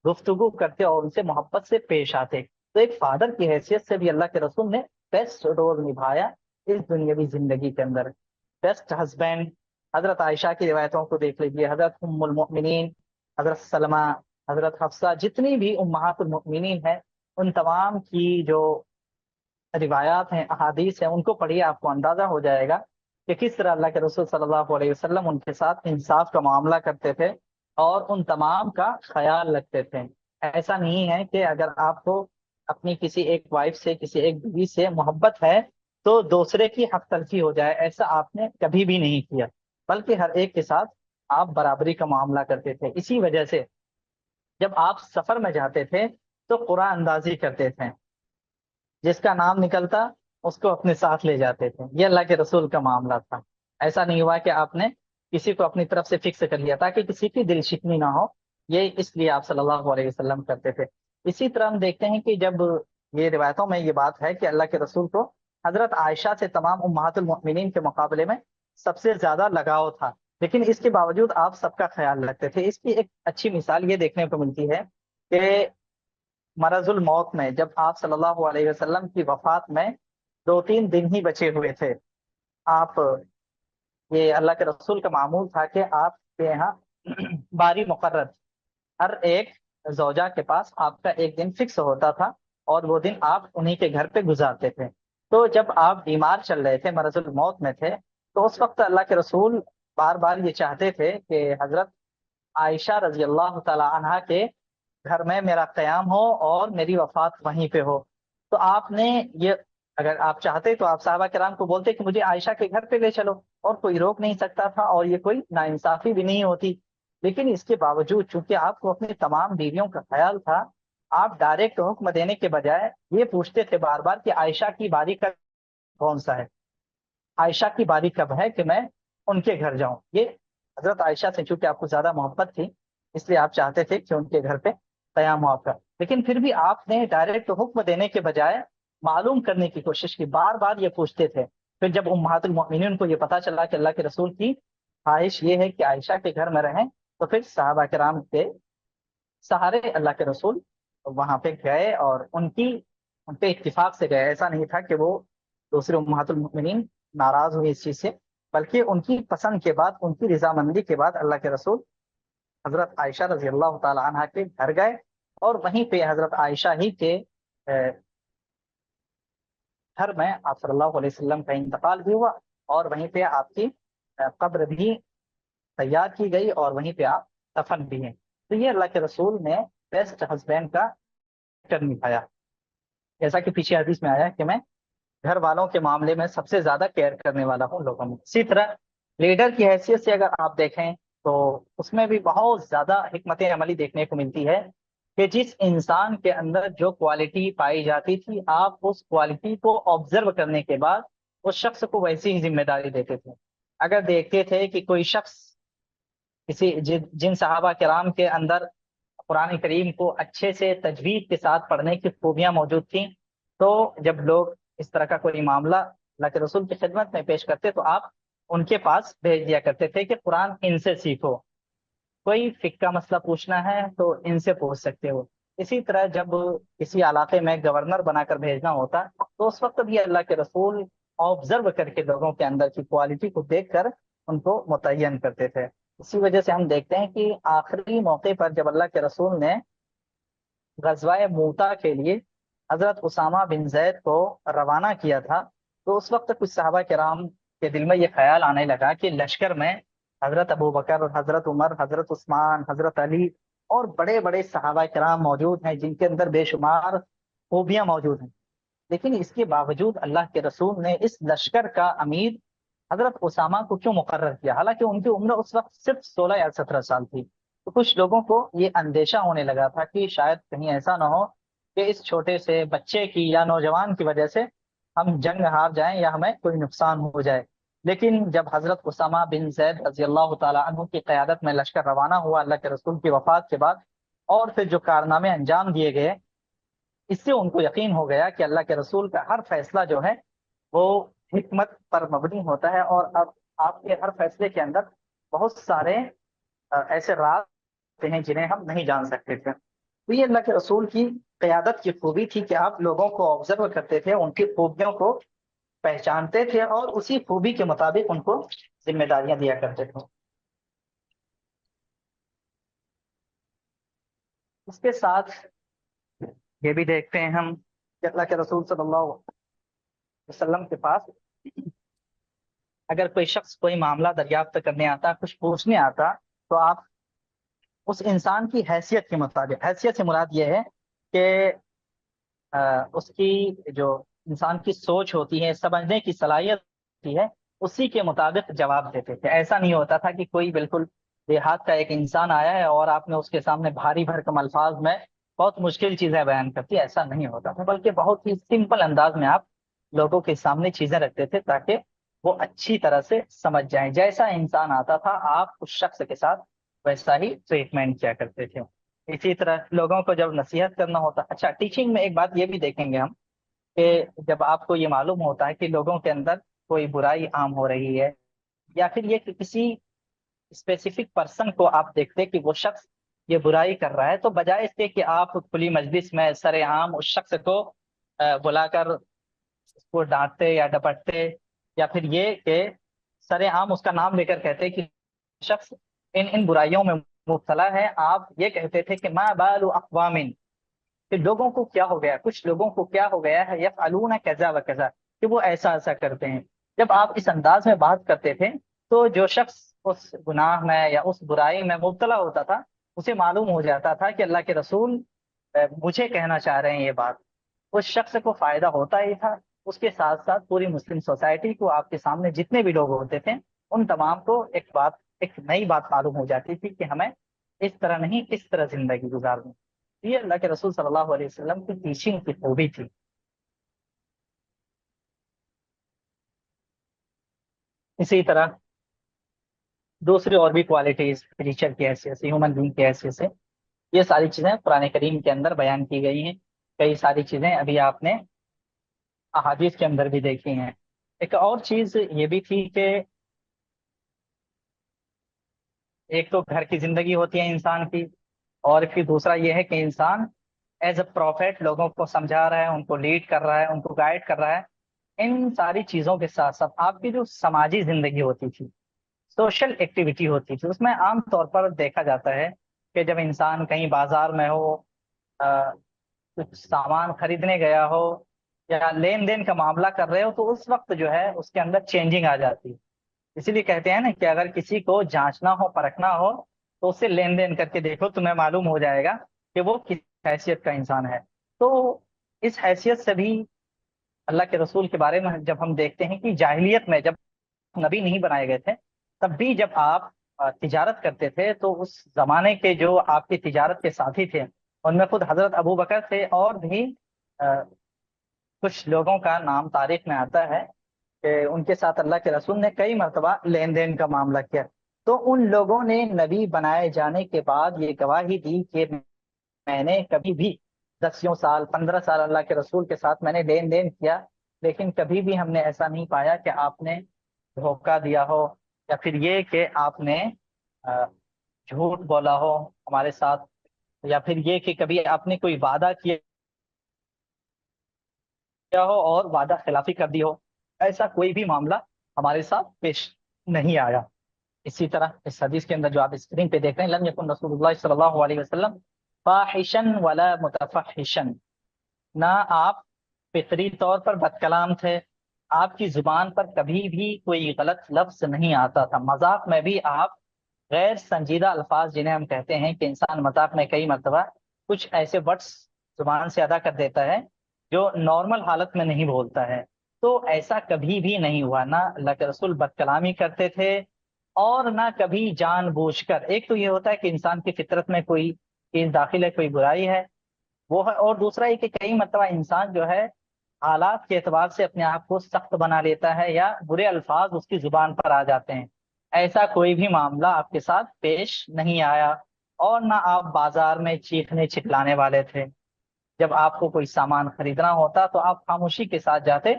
گفتگو کرتے اور ان سے محبت سے پیش آتے۔ تو ایک فادر کی حیثیت سے بھی اللہ کے رسول نے بیسٹ رول نبھایا اس دنیاوی زندگی کے اندر، بیسٹ ہسبینڈ۔ حضرت عائشہ کی روایتوں کو دیکھ لیجیے، حضرت ام المؤمنین، حضرت سلمہ، حضرت حفصہ، جتنی بھی امہات المؤمنین ہیں، ان تمام کی جو روایات ہیں، احادیث ہیں، ان کو پڑھیے، آپ کو اندازہ ہو جائے گا کہ کس طرح اللہ کے رسول صلی اللہ علیہ وسلم ان کے ساتھ انصاف کا معاملہ کرتے تھے اور ان تمام کا خیال رکھتے تھے۔ ایسا نہیں ہے کہ اگر آپ کو اپنی کسی ایک وائف سے، کسی ایک بیوی سے محبت ہے تو دوسرے کی حق تلفی ہو جائے، ایسا آپ نے کبھی بھی نہیں کیا، بلکہ ہر ایک کے ساتھ آپ برابری کا معاملہ کرتے تھے۔ اسی وجہ سے جب آپ سفر میں جاتے تھے تو قرآن اندازی کرتے تھے، جس کا نام نکلتا اس کو اپنے ساتھ لے جاتے تھے۔ یہ اللہ کے رسول کا معاملہ تھا۔ ایسا نہیں ہوا کہ آپ نے کسی کو اپنی طرف سے فکس کر لیا تاکہ کسی کی دل شکنی نہ ہو، یہ اس لیے آپ صلی اللہ علیہ وسلم کرتے تھے۔ اسی طرح ہم دیکھتے ہیں کہ جب یہ روایتوں میں یہ بات ہے کہ اللہ کے رسول کو حضرت عائشہ سے تمام امہات المؤمنین کے مقابلے میں سب سے زیادہ لگاؤ تھا، لیکن اس کے باوجود آپ سب کا خیال رکھتے تھے۔ اس کی ایک اچھی مثال یہ دیکھنے کو ملتی ہے کہ مرض الموت میں، جب آپ صلی اللہ علیہ وسلم کی وفات میں 2 3 دن ہی بچے ہوئے تھے، آپ، یہ اللہ کے رسول کا معمول تھا کہ آپ کے یہاں باری مقرر، ہر ایک زوجہ کے پاس آپ کا ایک دن فکس ہوتا تھا اور وہ دن آپ انہی کے گھر پہ گزارتے تھے۔ تو جب آپ بیمار چل رہے تھے، مرض الموت میں تھے، تو اس وقت اللہ کے رسول بار بار یہ چاہتے تھے کہ حضرت عائشہ رضی اللہ تعالی عنہا کے گھر میں میرا قیام ہو اور میری وفات وہیں پہ ہو۔ تو آپ نے یہ، اگر آپ چاہتے تو آپ صحابہ کرام کو بولتے کہ مجھے عائشہ کے گھر پہ لے چلو، اور کوئی روک نہیں سکتا تھا اور یہ کوئی ناانصافی بھی نہیں ہوتی۔ لیکن اس کے باوجود چونکہ آپ کو اپنی تمام بیویوں کا خیال تھا، آپ ڈائریکٹ حکم دینے کے بجائے یہ پوچھتے تھے بار بار کہ عائشہ کی باری کا کون سا ہے، عائشہ کی باری کب ہے کہ میں ان کے گھر جاؤں۔ یہ حضرت عائشہ سے چونکہ آپ کو زیادہ محبت تھی، اس لیے آپ چاہتے تھے کہ ان کے گھر پہ قیام ہو آپ کا، لیکن پھر بھی آپ نے ڈائریکٹ حکم دینے کے بجائے معلوم کرنے کی کوشش کی، بار بار یہ پوچھتے تھے۔ پھر جب امہات المؤمنین کو یہ پتا چلا کہ اللہ کے رسول کی خواہش یہ ہے کہ عائشہ کے گھر میں رہیں، تو پھر صحابہ کرام کے سہارے اللہ کے رسول وہاں پہ گئے اور ان پہ اتفاق سے گئے۔ ایسا نہیں تھا کہ وہ دوسرے امہات المؤمنین ناراض ہوئی اس چیز سے، بلکہ ان کی پسند کے بعد، ان کی رضامندی کے بعد اللہ کے رسول حضرت عائشہ رضی اللہ تعالی عنہا کے گھر گئے اور وہیں پہ حضرت عائشہ ہی کے گھر میں آپ صلی اللہ علیہ وسلم کا انتقال بھی ہوا، اور وہیں پہ آپ کی قبر بھی تیار کی گئی اور وہیں پہ آپ دفن بھی ہیں۔ تو یہ اللہ کے رسول نے بیسٹ ہسبینڈ کا نبھایا، جیسا کہ پیچھے حدیث میں آیا کہ میں گھر والوں کے معاملے میں سب سے زیادہ کیئر کرنے والا ہوں لوگوں میں۔ اسی طرح لیڈر کی حیثیت سے اگر آپ دیکھیں تو اس میں بھی بہت زیادہ حکمت عملی دیکھنے کو ملتی ہے کہ جس انسان کے اندر جو کوالٹی پائی جاتی تھی، آپ اس کوالٹی کو آبزرو کرنے کے بعد اس شخص کو ویسی ہی ذمہ داری دیتے تھے۔ اگر دیکھتے تھے کہ کوئی شخص، جن صحابہ کرام کے اندر قرآن کریم کو اچھے سے تجوید کے ساتھ پڑھنے کی خوبیاں موجود تھیں، تو جب لوگ اس طرح کا کوئی معاملہ اللہ کے رسول کی خدمت میں پیش کرتے تو آپ ان کے پاس بھیج دیا کرتے تھے کہ قرآن ان سے سیکھو، کوئی فقہ کا مسئلہ پوچھنا ہے تو ان سے پوچھ سکتے ہو۔ اسی طرح جب کسی علاقے میں گورنر بنا کر بھیجنا ہوتا تو اس وقت بھی اللہ کے رسول آبزرو کر کے لوگوں کے اندر کی کوالٹی کو دیکھ کر ان کو متعین کرتے تھے۔ اسی وجہ سے ہم دیکھتے ہیں کہ آخری موقع پر جب اللہ کے رسول نے غزوہ موتا کے لیے حضرت اسامہ بن زید کو روانہ کیا تھا، تو اس وقت کچھ صحابہ کرام کے دل میں یہ خیال آنے لگا کہ لشکر میں حضرت ابو بکر، حضرت عمر، حضرت عثمان، حضرت علی اور بڑے بڑے صحابہ کرام موجود ہیں جن کے اندر بے شمار خوبیاں موجود ہیں، لیکن اس کے باوجود اللہ کے رسول نے اس لشکر کا امیر حضرت اسامہ کو کیوں مقرر کیا؟ حالانکہ ان کی عمر اس وقت صرف 16 یا 17 سال تھی۔ تو کچھ لوگوں کو یہ اندیشہ ہونے لگا تھا کہ شاید کہیں ایسا نہ ہو کہ اس چھوٹے سے بچے کی یا نوجوان کی وجہ سے ہم جنگ ہار جائیں یا ہمیں کوئی نقصان ہو جائے۔ لیکن جب حضرت اسامہ بن زید رضی اللہ تعالیٰ عنہ کی قیادت میں لشکر روانہ ہوا اللہ کے رسول کی وفات کے بعد، اور پھر جو کارنامے انجام دیے گئے، اس سے ان کو یقین ہو گیا کہ اللہ کے رسول کا ہر فیصلہ جو ہے وہ حکمت پر مبنی ہوتا ہے، اور اب آپ کے ہر فیصلے کے اندر بہت سارے ایسے راز ہوتے ہیں جنہیں ہم نہیں جان سکتے تھے۔ تو یہ اللہ کے رسول کی قیادت کی خوبی تھی کہ آپ لوگوں کو آبزرو کرتے تھے، ان کی خوبیوں کو پہچانتے تھے اور اسی خوبی کے مطابق ان کو ذمہ داریاں دیا کرتے تھے۔ اس کے ساتھ یہ بھی دیکھتے ہیں ہم کہ اللہ کے رسول صلی اللہ علیہ وسلم کے پاس اگر کوئی شخص کوئی معاملہ دریافت کرنے آتا، کچھ پوچھنے آتا، تو آپ اس انسان کی حیثیت کے مطابق، حیثیت سے مراد یہ ہے کہ اس کی جو انسان کی سوچ ہوتی ہے، سمجھنے کی صلاحیت ہوتی ہے، اسی کے مطابق جواب دیتے تھے۔ ایسا نہیں ہوتا تھا کہ کوئی بالکل دیہات کا ایک انسان آیا ہے اور آپ نے اس کے سامنے بھاری بھرکم الفاظ میں بہت مشکل چیزیں بیان کرتی، ایسا نہیں ہوتا تھا، بلکہ بہت ہی سمپل انداز میں آپ لوگوں کے سامنے چیزیں رکھتے تھے تاکہ وہ اچھی طرح سے سمجھ جائیں۔ جیسا انسان آتا تھا آپ اس شخص کے ساتھ ویسا ہی ٹریٹمنٹ کیا کرتے تھے۔ اسی طرح لوگوں کو جب نصیحت کرنا ہوتا، اچھا ٹیچنگ میں ایک بات یہ بھی دیکھیں گے ہم کہ جب آپ کو یہ معلوم ہوتا ہے کہ لوگوں کے اندر کوئی برائی عام ہو رہی ہے، یا پھر یہ کہ کسی اسپیسیفک پرسن کو آپ دیکھتے کہ وہ شخص یہ برائی کر رہا ہے، تو بجائے اس کے کہ آپ کھلی مجلس میں سر عام اس شخص کو بلا کر اس کو ڈانٹتے یا ڈپٹتے، یا پھر یہ کہ سر عام اس کا نام لے کر کہتے کہ شخص ان برائیوں میں مبتلا ہے، آپ یہ کہتے تھے کہ ما بال اقوام، کہ لوگوں کو کیا ہو گیا، کچھ لوگوں کو کیا ہو گیا ہے، یفعلون کذا و کذا، کہ وہ ایسا ایسا کرتے ہیں۔ جب آپ اس انداز میں بات کرتے تھے تو جو شخص اس گناہ میں یا اس برائی میں مبتلا ہوتا تھا اسے معلوم ہو جاتا تھا کہ اللہ کے رسول مجھے کہنا چاہ رہے ہیں یہ بات، اس شخص کو فائدہ ہوتا ہی تھا۔ اس کے ساتھ ساتھ پوری مسلم سوسائٹی کو، آپ کے سامنے جتنے بھی لوگ ہوتے تھے ان تمام کو ایک نئی بات معلوم ہو جاتی تھی کہ ہمیں اس طرح نہیں، اس طرح زندگی گزارنی۔ یہ اللہ کے رسول صلی اللہ علیہ وسلم کی ٹیچنگ کی خوبی تھی۔ اسی طرح دوسری اور بھی کوالٹیز ٹیچر کی حیثیت سے، ہیومن بینگ کی حیثیت سے، یہ ساری چیزیں قرآن کریم کے اندر بیان کی گئی ہیں۔ کئی ساری چیزیں ابھی آپ نے احادیث کے اندر بھی دیکھی ہیں۔ ایک اور چیز یہ بھی تھی کہ ایک تو گھر کی زندگی ہوتی ہے انسان کی، اور پھر دوسرا یہ ہے کہ انسان ایز اے پروفیٹ لوگوں کو سمجھا رہا ہے، ان کو لیڈ کر رہا ہے، ان کو گائیڈ کر رہا ہے۔ ان ساری چیزوں کے ساتھ ساتھ آپ کی جو سماجی زندگی ہوتی تھی، سوشل ایکٹیویٹی ہوتی تھی، اس میں عام طور پر دیکھا جاتا ہے کہ جب انسان کہیں بازار میں ہو، کچھ سامان خریدنے گیا ہو یا لین دین کا معاملہ کر رہے ہو، تو اس وقت جو ہے اس کے اندر چینجنگ آ جاتی ہے۔ اسی لیے کہتے ہیں نا کہ اگر کسی کو جانچنا ہو، پرکھنا ہو، تو اس سے لین دین کر کے دیکھو، تمہیں معلوم ہو جائے گا کہ وہ کس حیثیت کا انسان ہے۔ تو اس حیثیت سے بھی اللہ کے رسول کے بارے میں جب ہم دیکھتے ہیں کہ جاہلیت میں جب نبی نہیں بنائے گئے تھے تب بھی جب آپ تجارت کرتے تھے تو اس زمانے کے جو آپ کی تجارت کے ساتھی تھے ان میں خود حضرت ابو بکر تھے، اور بھی کچھ لوگوں کا نام تاریخ میں آتا ہے کہ ان کے ساتھ اللہ کے رسول نے کئی مرتبہ لین دین کا معاملہ کیا۔ تو ان لوگوں نے نبی بنائے جانے کے بعد یہ گواہی دی کہ میں نے کبھی بھی 10 سال 15 سال اللہ کے رسول کے ساتھ میں نے لین دین کیا، لیکن کبھی بھی ہم نے ایسا نہیں پایا کہ آپ نے دھوکہ دیا ہو، یا پھر یہ کہ آپ نے جھوٹ بولا ہو ہمارے ساتھ، یا پھر یہ کہ کبھی آپ نے کوئی وعدہ کیا ہو اور وعدہ خلافی کر دی ہو۔ ایسا کوئی بھی معاملہ ہمارے ساتھ پیش نہیں آیا۔ اسی طرح اس حدیث کے اندر جو آپ اسکرین پہ دیکھ رہے ہیں، لم یکن رسول اللہ صلی اللہ علیہ وسلم فاحشا ولا متفحشا، نہ آپ فطری طور پر بد کلام تھے، آپ کی زبان پر کبھی بھی کوئی غلط لفظ نہیں آتا تھا، مذاق میں بھی آپ غیر سنجیدہ الفاظ جنہیں ہم کہتے ہیں کہ انسان مذاق میں کئی مرتبہ کچھ ایسے ورڈس زبان سے ادا کر دیتا ہے جو نارمل حالت میں نہیں بولتا ہے۔ تو ایسا کبھی بھی نہیں ہوا، نہ اللہ کے رسول بد کلامی کرتے تھے اور نہ کبھی جان بوجھ کر۔ ایک تو یہ ہوتا ہے کہ انسان کی فطرت میں کوئی چیز داخل ہے، کوئی برائی ہے وہ ہے، اور دوسرا یہ کہ کئی مرتبہ انسان جو ہے حالات کے اعتبار سے اپنے آپ کو سخت بنا لیتا ہے یا برے الفاظ اس کی زبان پر آ جاتے ہیں۔ ایسا کوئی بھی معاملہ آپ کے ساتھ پیش نہیں آیا، اور نہ آپ بازار میں چیخنے چلانے والے تھے۔ جب آپ کو کوئی سامان خریدنا ہوتا تو آپ خاموشی کے ساتھ جاتے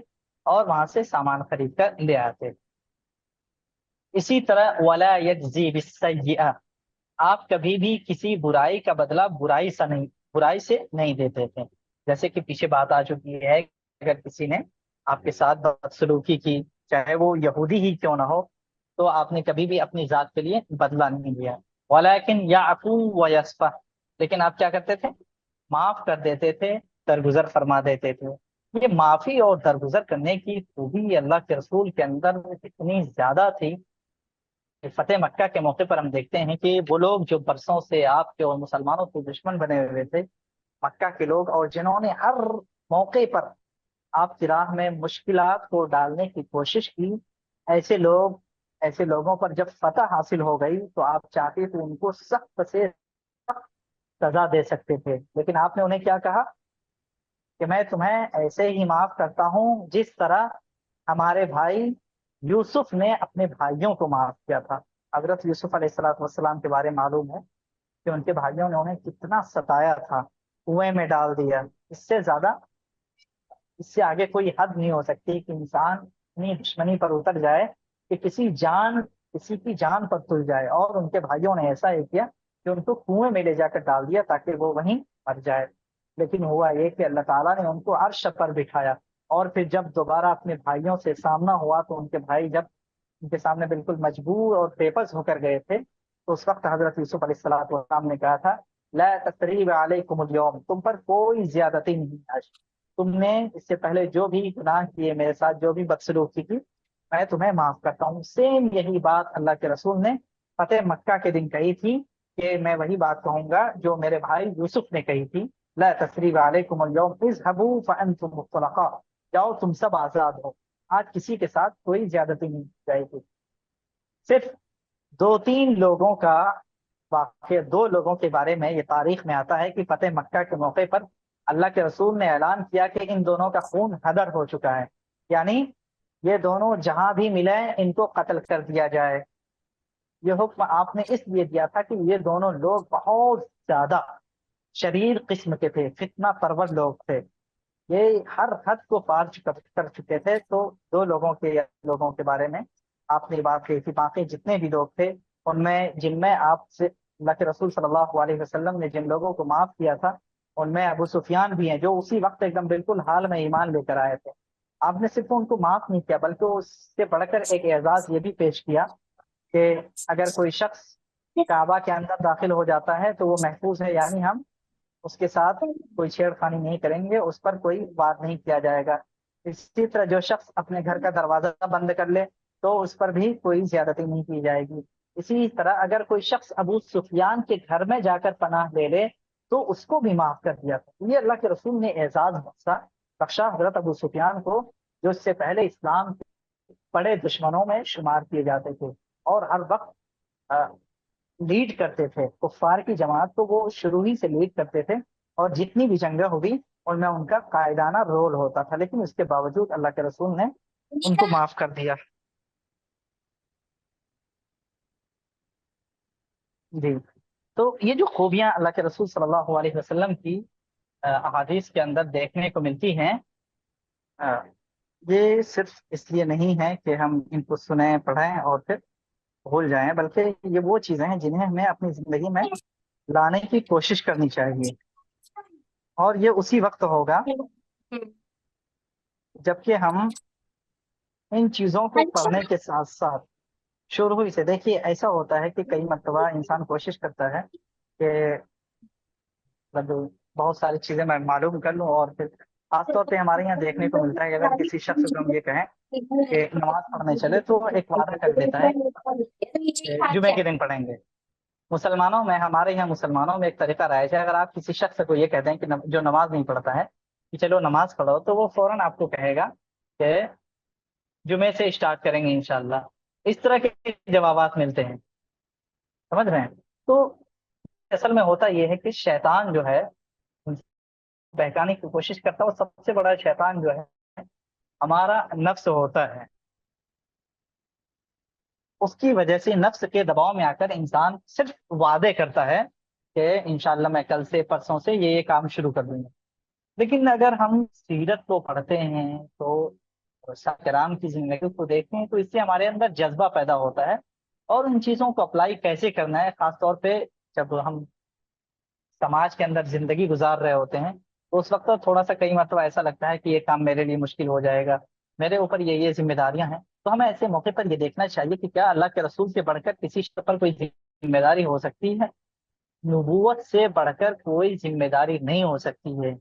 اور وہاں سے سامان خرید کر لے آتے۔ اسی طرح ولا یجزی بالسیئہ، آپ کبھی بھی کسی برائی کا بدلہ برائی سے نہیں دیتے تھے۔ جیسے کہ پیچھے بات آ چکی ہے کہ اگر کسی نے آپ کے ساتھ بدسلوکی کی، چاہے وہ یہودی ہی کیوں نہ ہو، تو آپ نے کبھی بھی اپنی ذات کے لیے بدلہ نہیں لیا۔ ولیکن یعفو ویصفح، لیکن آپ کیا کرتے تھے؟ معاف کر دیتے تھے، درگزر فرما دیتے تھے۔ یہ معافی اور درگزر کرنے کی خوبی اللہ کے رسول کے اندر اتنی زیادہ تھی کہ فتح مکہ کے موقع پر ہم دیکھتے ہیں کہ وہ لوگ جو برسوں سے آپ کے اور مسلمانوں کے دشمن بنے ہوئے تھے، مکہ کے لوگ، اور جنہوں نے ہر موقع پر آپ کی راہ میں مشکلات کو ڈالنے کی کوشش کی، ایسے لوگوں پر جب فتح حاصل ہو گئی تو آپ چاہتے تو ان کو سخت سے سزا دے سکتے تھے، لیکن آپ نے انہیں کیا کہا کہ میں تمہیں ایسے ہی معاف کرتا ہوں جس طرح ہمارے بھائی یوسف نے اپنے بھائیوں کو معاف کیا تھا۔ حضرت یوسف علیہ السلاۃ والسلام کے بارے میں معلوم ہے کہ ان کے بھائیوں نے انہیں کتنا ستایا تھا، کنویں میں ڈال دیا۔ اس سے آگے کوئی حد نہیں ہو سکتی کہ انسان اتنی دشمنی پر اتر جائے کہ کسی کی جان پر تل جائے، اور ان کے بھائیوں نے ایسا ہی کیا کہ ان کو کنویں میں لے جا کر ڈال دیا تاکہ وہ وہیں مر جائے۔ لیکن ہوا یہ کہ اللہ تعالیٰ نے ان کو عرش پر بٹھایا، اور پھر جب دوبارہ اپنے بھائیوں سے سامنا ہوا تو ان کے بھائی جب ان کے سامنے بالکل مجبور اور پیپرز ہو کر گئے تھے، تو اس وقت حضرت یوسف علیہ السلام والسلام نے کہا تھا لا تثریب علیکم اليوم، تم پر کوئی زیادتی نہیں آج، تم نے اس سے پہلے جو بھی گناہ کیے، میرے ساتھ جو بھی بدسلوکی کی، میں تمہیں معاف کرتا ہوں۔ سیم یہی بات اللہ کے رسول نے فتح مکہ کے دن کہی تھی کہ میں وہی بات کہوں گا جو میرے بھائی یوسف نے کہی تھی، لا تثریب علیکم اليوم اذهبوا فانتم مطلقاء، جاؤ تم سب آزاد ہو، آج کسی کے ساتھ کوئی زیادتی نہیں کی جائے گی۔ صرف دو تین لوگوں کا واقعہ، دو لوگوں کے بارے میں یہ تاریخ میں آتا ہے کہ فتح مکہ کے موقع پر اللہ کے رسول نے اعلان کیا کہ ان دونوں کا خون ہدر ہو چکا ہے، یعنی یہ دونوں جہاں بھی ملے ان کو قتل کر دیا جائے۔ یہ حکم آپ نے اس لیے دیا تھا کہ یہ دونوں لوگ بہت زیادہ شریر قسم کے تھے، فتنہ پرور لوگ تھے، یہ ہر حد کو پار کر چکے تھے۔ تو دو لوگوں کے بارے میں آپ نے بات کہی تھی، باقی جتنے بھی لوگ تھے ان میں جن میں آپ سے اللہ کے رسول صلی اللہ علیہ وسلم نے جن لوگوں کو معاف کیا تھا ان میں ابو سفیان بھی ہیں، جو اسی وقت ایک دم بالکل حال میں ایمان لے کر آئے تھے۔ آپ نے صرف ان کو معاف نہیں کیا بلکہ اس سے بڑھ کر ایک اعزاز یہ بھی پیش کیا کہ اگر کوئی شخص کعبہ کے اندر داخل ہو جاتا ہے تو وہ محفوظ ہے، یعنی ہم اس کے ساتھ کوئی چھیڑ خانی نہیں کریں گے، اس پر کوئی بات نہیں کیا جائے گا۔ اسی طرح جو شخص اپنے گھر کا دروازہ بند کر لے تو اس پر بھی کوئی زیادتی نہیں کی جائے گی۔ اسی طرح اگر کوئی شخص ابو سفیان کے گھر میں جا کر پناہ لے لے تو اس کو بھی معاف کر دیا تھا۔ یہ اللہ کے رسول نے اعزاز بخشا حضرت ابو سفیان کو، جو اس سے پہلے اسلام کے بڑے دشمنوں میں شمار کیے جاتے تھے اور ہر وقت لیڈ کرتے تھے کفار کی جماعت کو، وہ شروع ہی سے لیڈ کرتے تھے، اور جتنی بھی جنگیں ہوئی ان میں ان کا قائدانہ رول ہوتا تھا، لیکن اس کے باوجود اللہ کے رسول نے ان کو معاف کر دیا۔ جی، تو یہ جو خوبیاں اللہ کے رسول صلی اللہ علیہ وسلم کی احادیث کے اندر دیکھنے کو ملتی ہیں، یہ صرف اس لیے نہیں ہے کہ ہم ان کو سنیں پڑھیں اور پھر بھول جائیں، بلکہ یہ وہ چیزیں ہیں جنہیں ہمیں اپنی زندگی میں لانے کی کوشش کرنی چاہیے، اور یہ اسی وقت ہوگا جبکہ ہم ان چیزوں کو پڑھنے کے ساتھ ساتھ شروع ہی سے، دیکھیے ایسا ہوتا ہے کہ کئی مرتبہ انسان کوشش کرتا ہے کہ مطلب بہت ساری چیزیں میں معلوم کر لوں، اور پھر خاص طور پہ ہمارے یہاں دیکھنے کو ملتا ہے کہ اگر کسی شخص کو ہم یہ کہیں کہ نماز پڑھنے چلے تو ایک وعدہ کر دیتا ہے کہ جمعے کے دن پڑھیں گے۔ ہمارے یہاں مسلمانوں میں ایک طریقہ رائج ہے، اگر آپ کسی شخص کو یہ کہتے ہیں کہ جو نماز نہیں پڑھتا ہے کہ چلو نماز پڑھو، تو وہ فوراً آپ کو کہے گا کہ جمعے سے اسٹارٹ کریں گے انشاءاللہ۔ اس طرح کے جوابات ملتے ہیں، سمجھ رہے ہیں؟ تو اصل میں ہوتا یہ ہے کہ شیطان جو ہے بہکانے کی کوشش کرتا ہے، اور سب سے بڑا شیطان جو ہے ہمارا نفس ہوتا ہے۔ اس کی وجہ سے نفس کے دباؤ میں آ کر انسان صرف وعدے کرتا ہے کہ انشاءاللہ میں کل سے پرسوں سے یہ کام شروع کر دوں گا۔ لیکن اگر ہم سیرت کو پڑھتے ہیں تو صحابہ کرام کی زندگی کو دیکھتے ہیں تو اس سے ہمارے اندر جذبہ پیدا ہوتا ہے، اور ان چیزوں کو اپلائی کیسے کرنا ہے، خاص طور پہ جب ہم سماج کے اندر زندگی گزار رہے ہوتے ہیں تو اس وقت تھوڑا سا کئی مرتبہ ایسا لگتا ہے کہ یہ کام میرے لیے مشکل ہو جائے گا، میرے اوپر یہ ذمہ داریاں ہیں۔ تو ہمیں ایسے موقع پر یہ دیکھنا چاہیے کہ کیا اللہ کے رسول سے بڑھ کر کسی شخص پر کوئی ذمہ داری ہو سکتی ہے؟ نبوت سے بڑھ کر کوئی ذمہ داری نہیں ہو سکتی ہے۔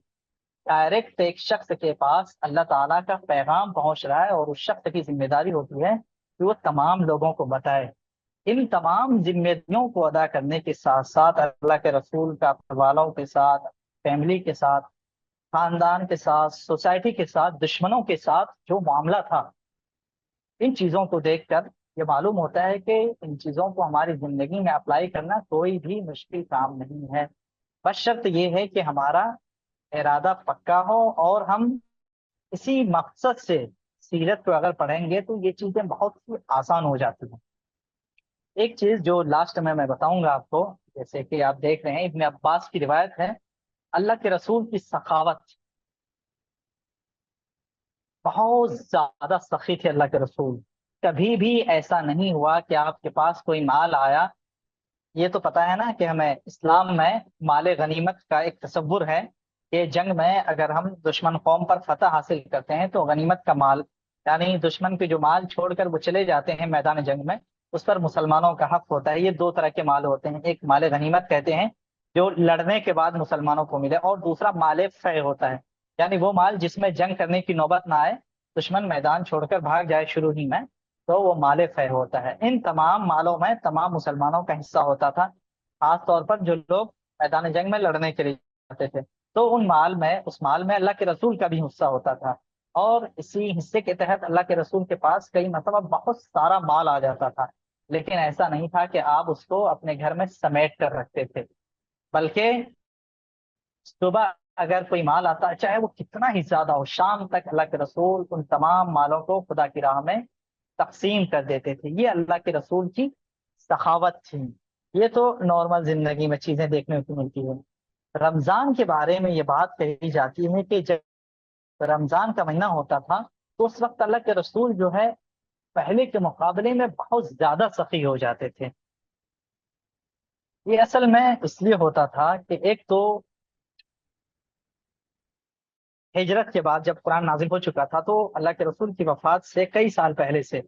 ڈائریکٹ ایک شخص کے پاس اللہ تعالیٰ کا پیغام پہنچ رہا ہے، اور اس شخص کی ذمہ داری ہوتی ہے کہ وہ تمام لوگوں کو بتائے۔ ان تمام ذمہ داریوں کو ادا کرنے کے ساتھ ساتھ اللہ کے رسول کا اپنے والوں کے ساتھ، فیملی کے ساتھ، خاندان کے ساتھ، سوسائٹی کے ساتھ، دشمنوں کے ساتھ جو معاملہ تھا، ان چیزوں کو دیکھ کر یہ معلوم ہوتا ہے کہ ان چیزوں کو ہماری زندگی میں اپلائی کرنا کوئی بھی مشکل کام نہیں ہے۔ بس شرط یہ ہے کہ ہمارا ارادہ پکا ہو، اور ہم اسی مقصد سے سیرت کو اگر پڑھیں گے تو یہ چیزیں بہت ہی آسان ہو جاتی ہیں۔ ایک چیز جو لاسٹ میں بتاؤں گا آپ کو، جیسے کہ آپ دیکھ رہے ہیں ابن عباس کی روایت ہے، اللہ کے رسول کی سخاوت، بہت زیادہ سخی تھے اللہ کے رسول۔ کبھی بھی ایسا نہیں ہوا کہ آپ کے پاس کوئی مال آیا، یہ تو پتا ہے نا کہ ہمیں اسلام میں مال غنیمت کا ایک تصور ہے کہ جنگ میں اگر ہم دشمن قوم پر فتح حاصل کرتے ہیں تو غنیمت کا مال، یعنی دشمن کے جو مال چھوڑ کر وہ چلے جاتے ہیں میدان جنگ میں، اس پر مسلمانوں کا حق ہوتا ہے۔ یہ دو طرح کے مال ہوتے ہیں، ایک مال غنیمت کہتے ہیں جو لڑنے کے بعد مسلمانوں کو ملے، اور دوسرا مال فے ہوتا ہے، یعنی وہ مال جس میں جنگ کرنے کی نوبت نہ آئے، دشمن میدان چھوڑ کر بھاگ جائے شروع ہی میں، تو وہ مال فے ہوتا ہے۔ ان تمام مالوں میں تمام مسلمانوں کا حصہ ہوتا تھا، خاص طور پر جو لوگ میدان جنگ میں لڑنے کے لیے جاتے تھے، تو اس مال میں اللہ کے رسول کا بھی حصہ ہوتا تھا، اور اسی حصے کے تحت اللہ کے رسول کے پاس کئی مرتبہ بہت سارا مال آ جاتا تھا، لیکن ایسا نہیں تھا کہ آپ اس کو اپنے گھر میں سمیٹ کر رکھتے تھے، بلکہ صبح اگر کوئی مال آتا چاہے وہ کتنا ہی زیادہ ہو، شام تک اللہ کے رسول ان تمام مالوں کو خدا کی راہ میں تقسیم کر دیتے تھے۔ یہ اللہ کے رسول کی سخاوت تھی۔ یہ تو نارمل زندگی میں چیزیں دیکھنے کو ملتی ہیں۔ رمضان کے بارے میں یہ بات کہی جاتی ہے کہ جب رمضان کا مہینہ ہوتا تھا تو اس وقت اللہ کے رسول جو ہے پہلے کے مقابلے میں بہت زیادہ سخی ہو جاتے تھے۔ یہ اصل میں اس لیے ہوتا تھا کہ ایک تو ہجرت کے بعد جب قرآن نازل ہو چکا تھا تو اللہ کے رسول کی وفات سے کئی سال پہلے سے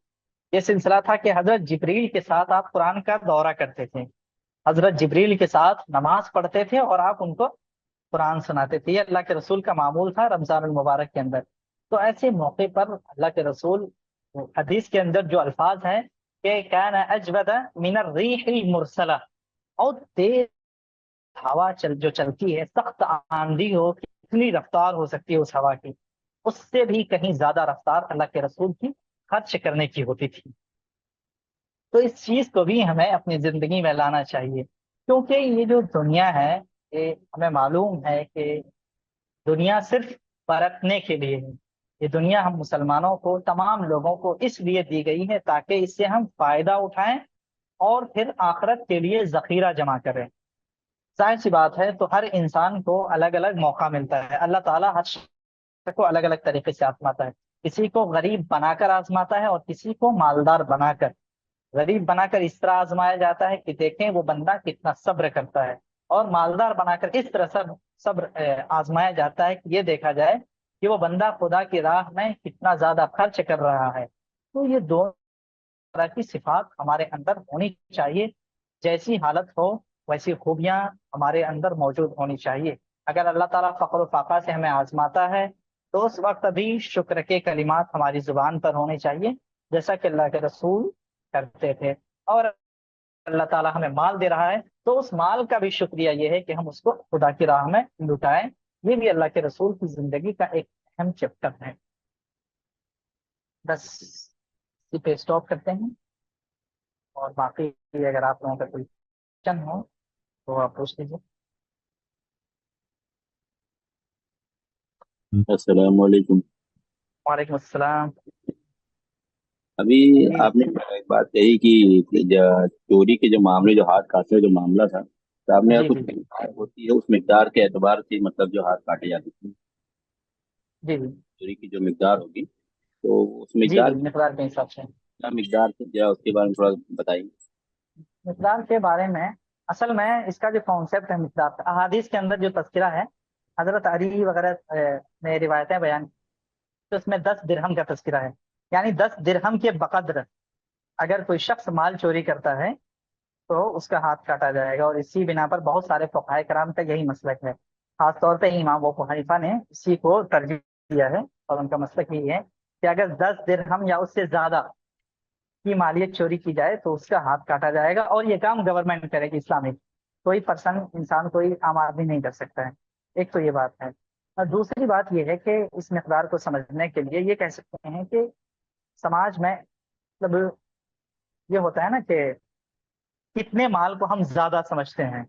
یہ سلسلہ تھا کہ حضرت جبریل کے ساتھ آپ قرآن کا دورہ کرتے تھے، حضرت جبریل کے ساتھ نماز پڑھتے تھے اور آپ ان کو قرآن سناتے تھے۔ یہ اللہ کے رسول کا معمول تھا رمضان المبارک کے اندر۔ تو ایسے موقع پر اللہ کے رسول، حدیث کے اندر جو الفاظ ہیں کہ کان اجود من الریح المرسلہ، اور تیز ہوا جو چلتی ہے، سخت آندھی ہو، کتنی رفتار ہو سکتی ہے اس ہوا کی، اس سے بھی کہیں زیادہ رفتار اللہ کے رسول کی خرچ کرنے کی ہوتی تھی۔ تو اس چیز کو بھی ہمیں اپنی زندگی میں لانا چاہیے، کیونکہ یہ جو دنیا ہے، یہ ہمیں معلوم ہے کہ دنیا صرف پرکھنے کے لیے ہے۔ یہ دنیا ہم مسلمانوں کو، تمام لوگوں کو اس لیے دی گئی ہے تاکہ اس سے ہم فائدہ اٹھائیں اور پھر آخرت کے لیے ذخیرہ جمع کریں۔ ظاہر سی بات ہے، تو ہر انسان کو الگ الگ موقع ملتا ہے، اللہ تعالیٰ ہر شخص کو الگ الگ طریقے سے آزماتا ہے، کسی کو غریب بنا کر آزماتا ہے اور کسی کو مالدار بنا کر۔ غریب بنا کر اس طرح آزمایا جاتا ہے کہ دیکھیں وہ بندہ کتنا صبر کرتا ہے، اور مالدار بنا کر اس طرح صبر آزمایا جاتا ہے کہ یہ دیکھا جائے کہ وہ بندہ خدا کی راہ میں کتنا زیادہ خرچ کر رہا ہے۔ تو یہ دونوں طرح کی صفات ہمارے اندر ہونی چاہیے، جیسی حالت ہو ویسی خوبیاں ہمارے اندر موجود ہونی چاہیے۔ اگر اللہ تعالیٰ فقر و فاقہ سے ہمیں آزماتا ہے تو اس وقت بھی شکر کے کلمات ہماری زبان پر ہونے چاہیے، جیسا کہ اللہ کے رسول کرتے تھے۔ اور اللہ تعالیٰ ہمیں مال دے رہا ہے تو اس مال کا بھی شکریہ یہ ہے کہ ہم اس کو خدا کی راہ میں لٹائیں یہ بھی اللہ کے رسول کی زندگی کا ایک اہم چیپٹر ہے. بس اسی پہ اسٹاپ کرتے ہیں، اور باقی اگر آپ لوگوں کا کوئی کوشچن ہو تو آپ پوچھ لیجیے. السلام علیکم. وعلیکم السلام. ابھی جی آپ نے ایک بات کہی کہ چوری کے جو معاملے، جو ہاتھ کاٹنے کا جو معاملہ تھا، تو آپ نے جی کچھ جی مقدار ہوتی ہے، اس مقدار کے اعتبار سے مطلب جو ہاتھ کاٹے جاتے ہیں، جی جی چوری کی جو مقدار ہوگی، تو اس جی مقدار جی مقدار کے حساب سے. کیا مقدار سے کیا، اس کے بارے میں تھوڑا بتائیے. مقدار کے بارے میں اصل میں اس کا جو کانسیپٹ ہے مقدار کا، احادیث کے اندر جو تذکرہ ہے، حضرت علی وغیرہ نے روایتیں بیان کی، تو اس میں 10 درہم کا تذکرہ ہے. یعنی 10 درہم کے بقدر اگر کوئی شخص مال چوری کرتا ہے تو اس کا ہاتھ کاٹا جائے گا. اور اسی بنا پر بہت سارے فقہائے کرام کا یہی مسلک ہے. خاص طور پہ امام ابو حنیفہ نے اسی کو ترجیح دیا ہے، اور ان کا مسلک یہی ہے کہ اگر 10 درہم یا اس سے زیادہ کی مالیت چوری کی جائے تو اس کا ہاتھ کاٹا جائے گا. اور یہ کام گورنمنٹ کرے گی، اسلامک. کوئی پرسن، انسان، کوئی عام آدمی نہیں کر سکتا ہے. ایک تو یہ بات ہے. اور دوسری بات یہ ہے کہ اس مقدار کو سمجھنے کے لیے یہ کہہ سکتے ہیں کہ سماج میں مطلب یہ ہوتا ہے نا کہ کتنے مال کو ہم زیادہ سمجھتے ہیں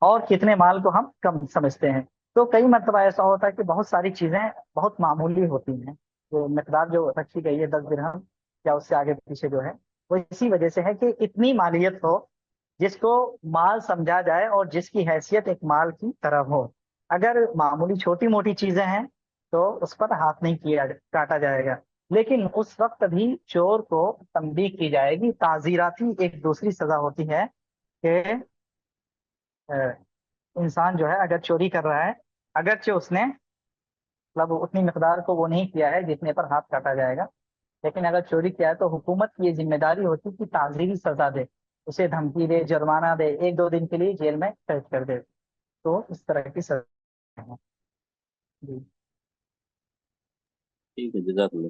اور کتنے مال کو ہم کم سمجھتے ہیں. تو کئی مرتبہ ایسا ہوتا ہے کہ بہت ساری چیزیں بہت معمولی ہوتی ہیں. تو مقدار جو رکھی گئی ہے 10 درہم یا اس سے آگے پیچھے جو ہے، وہ اسی وجہ سے ہے کہ اتنی مالیت ہو جس کو مال سمجھا جائے اور جس کی حیثیت ایک مال کی طرح ہو. اگر معمولی چھوٹی موٹی چیزیں ہیں تو اس پر ہاتھ نہیں کیا کاٹا جائے گا. لیکن اس وقت بھی چور کو تنبیہ کی جائے گی. تعزیراتی ایک دوسری سزا ہوتی ہے کہ انسان جو ہے اگر چوری کر رہا ہے، اگرچہ اس نے مطلب اتنی مقدار کو وہ نہیں کیا ہے جتنے پر ہاتھ کاٹا جائے گا، لیکن اگر چوری کیا ہے تو حکومت کی یہ ذمہ داری ہوتی کہ تعزیری سزا دے، اسے دھمکی دے، جرمانہ دے، 1-2 دن کے لیے جیل میں قید کر دے. تو اس طرح کی سزا ہے. جی. ٹھیک ہے، جزاک اللہ.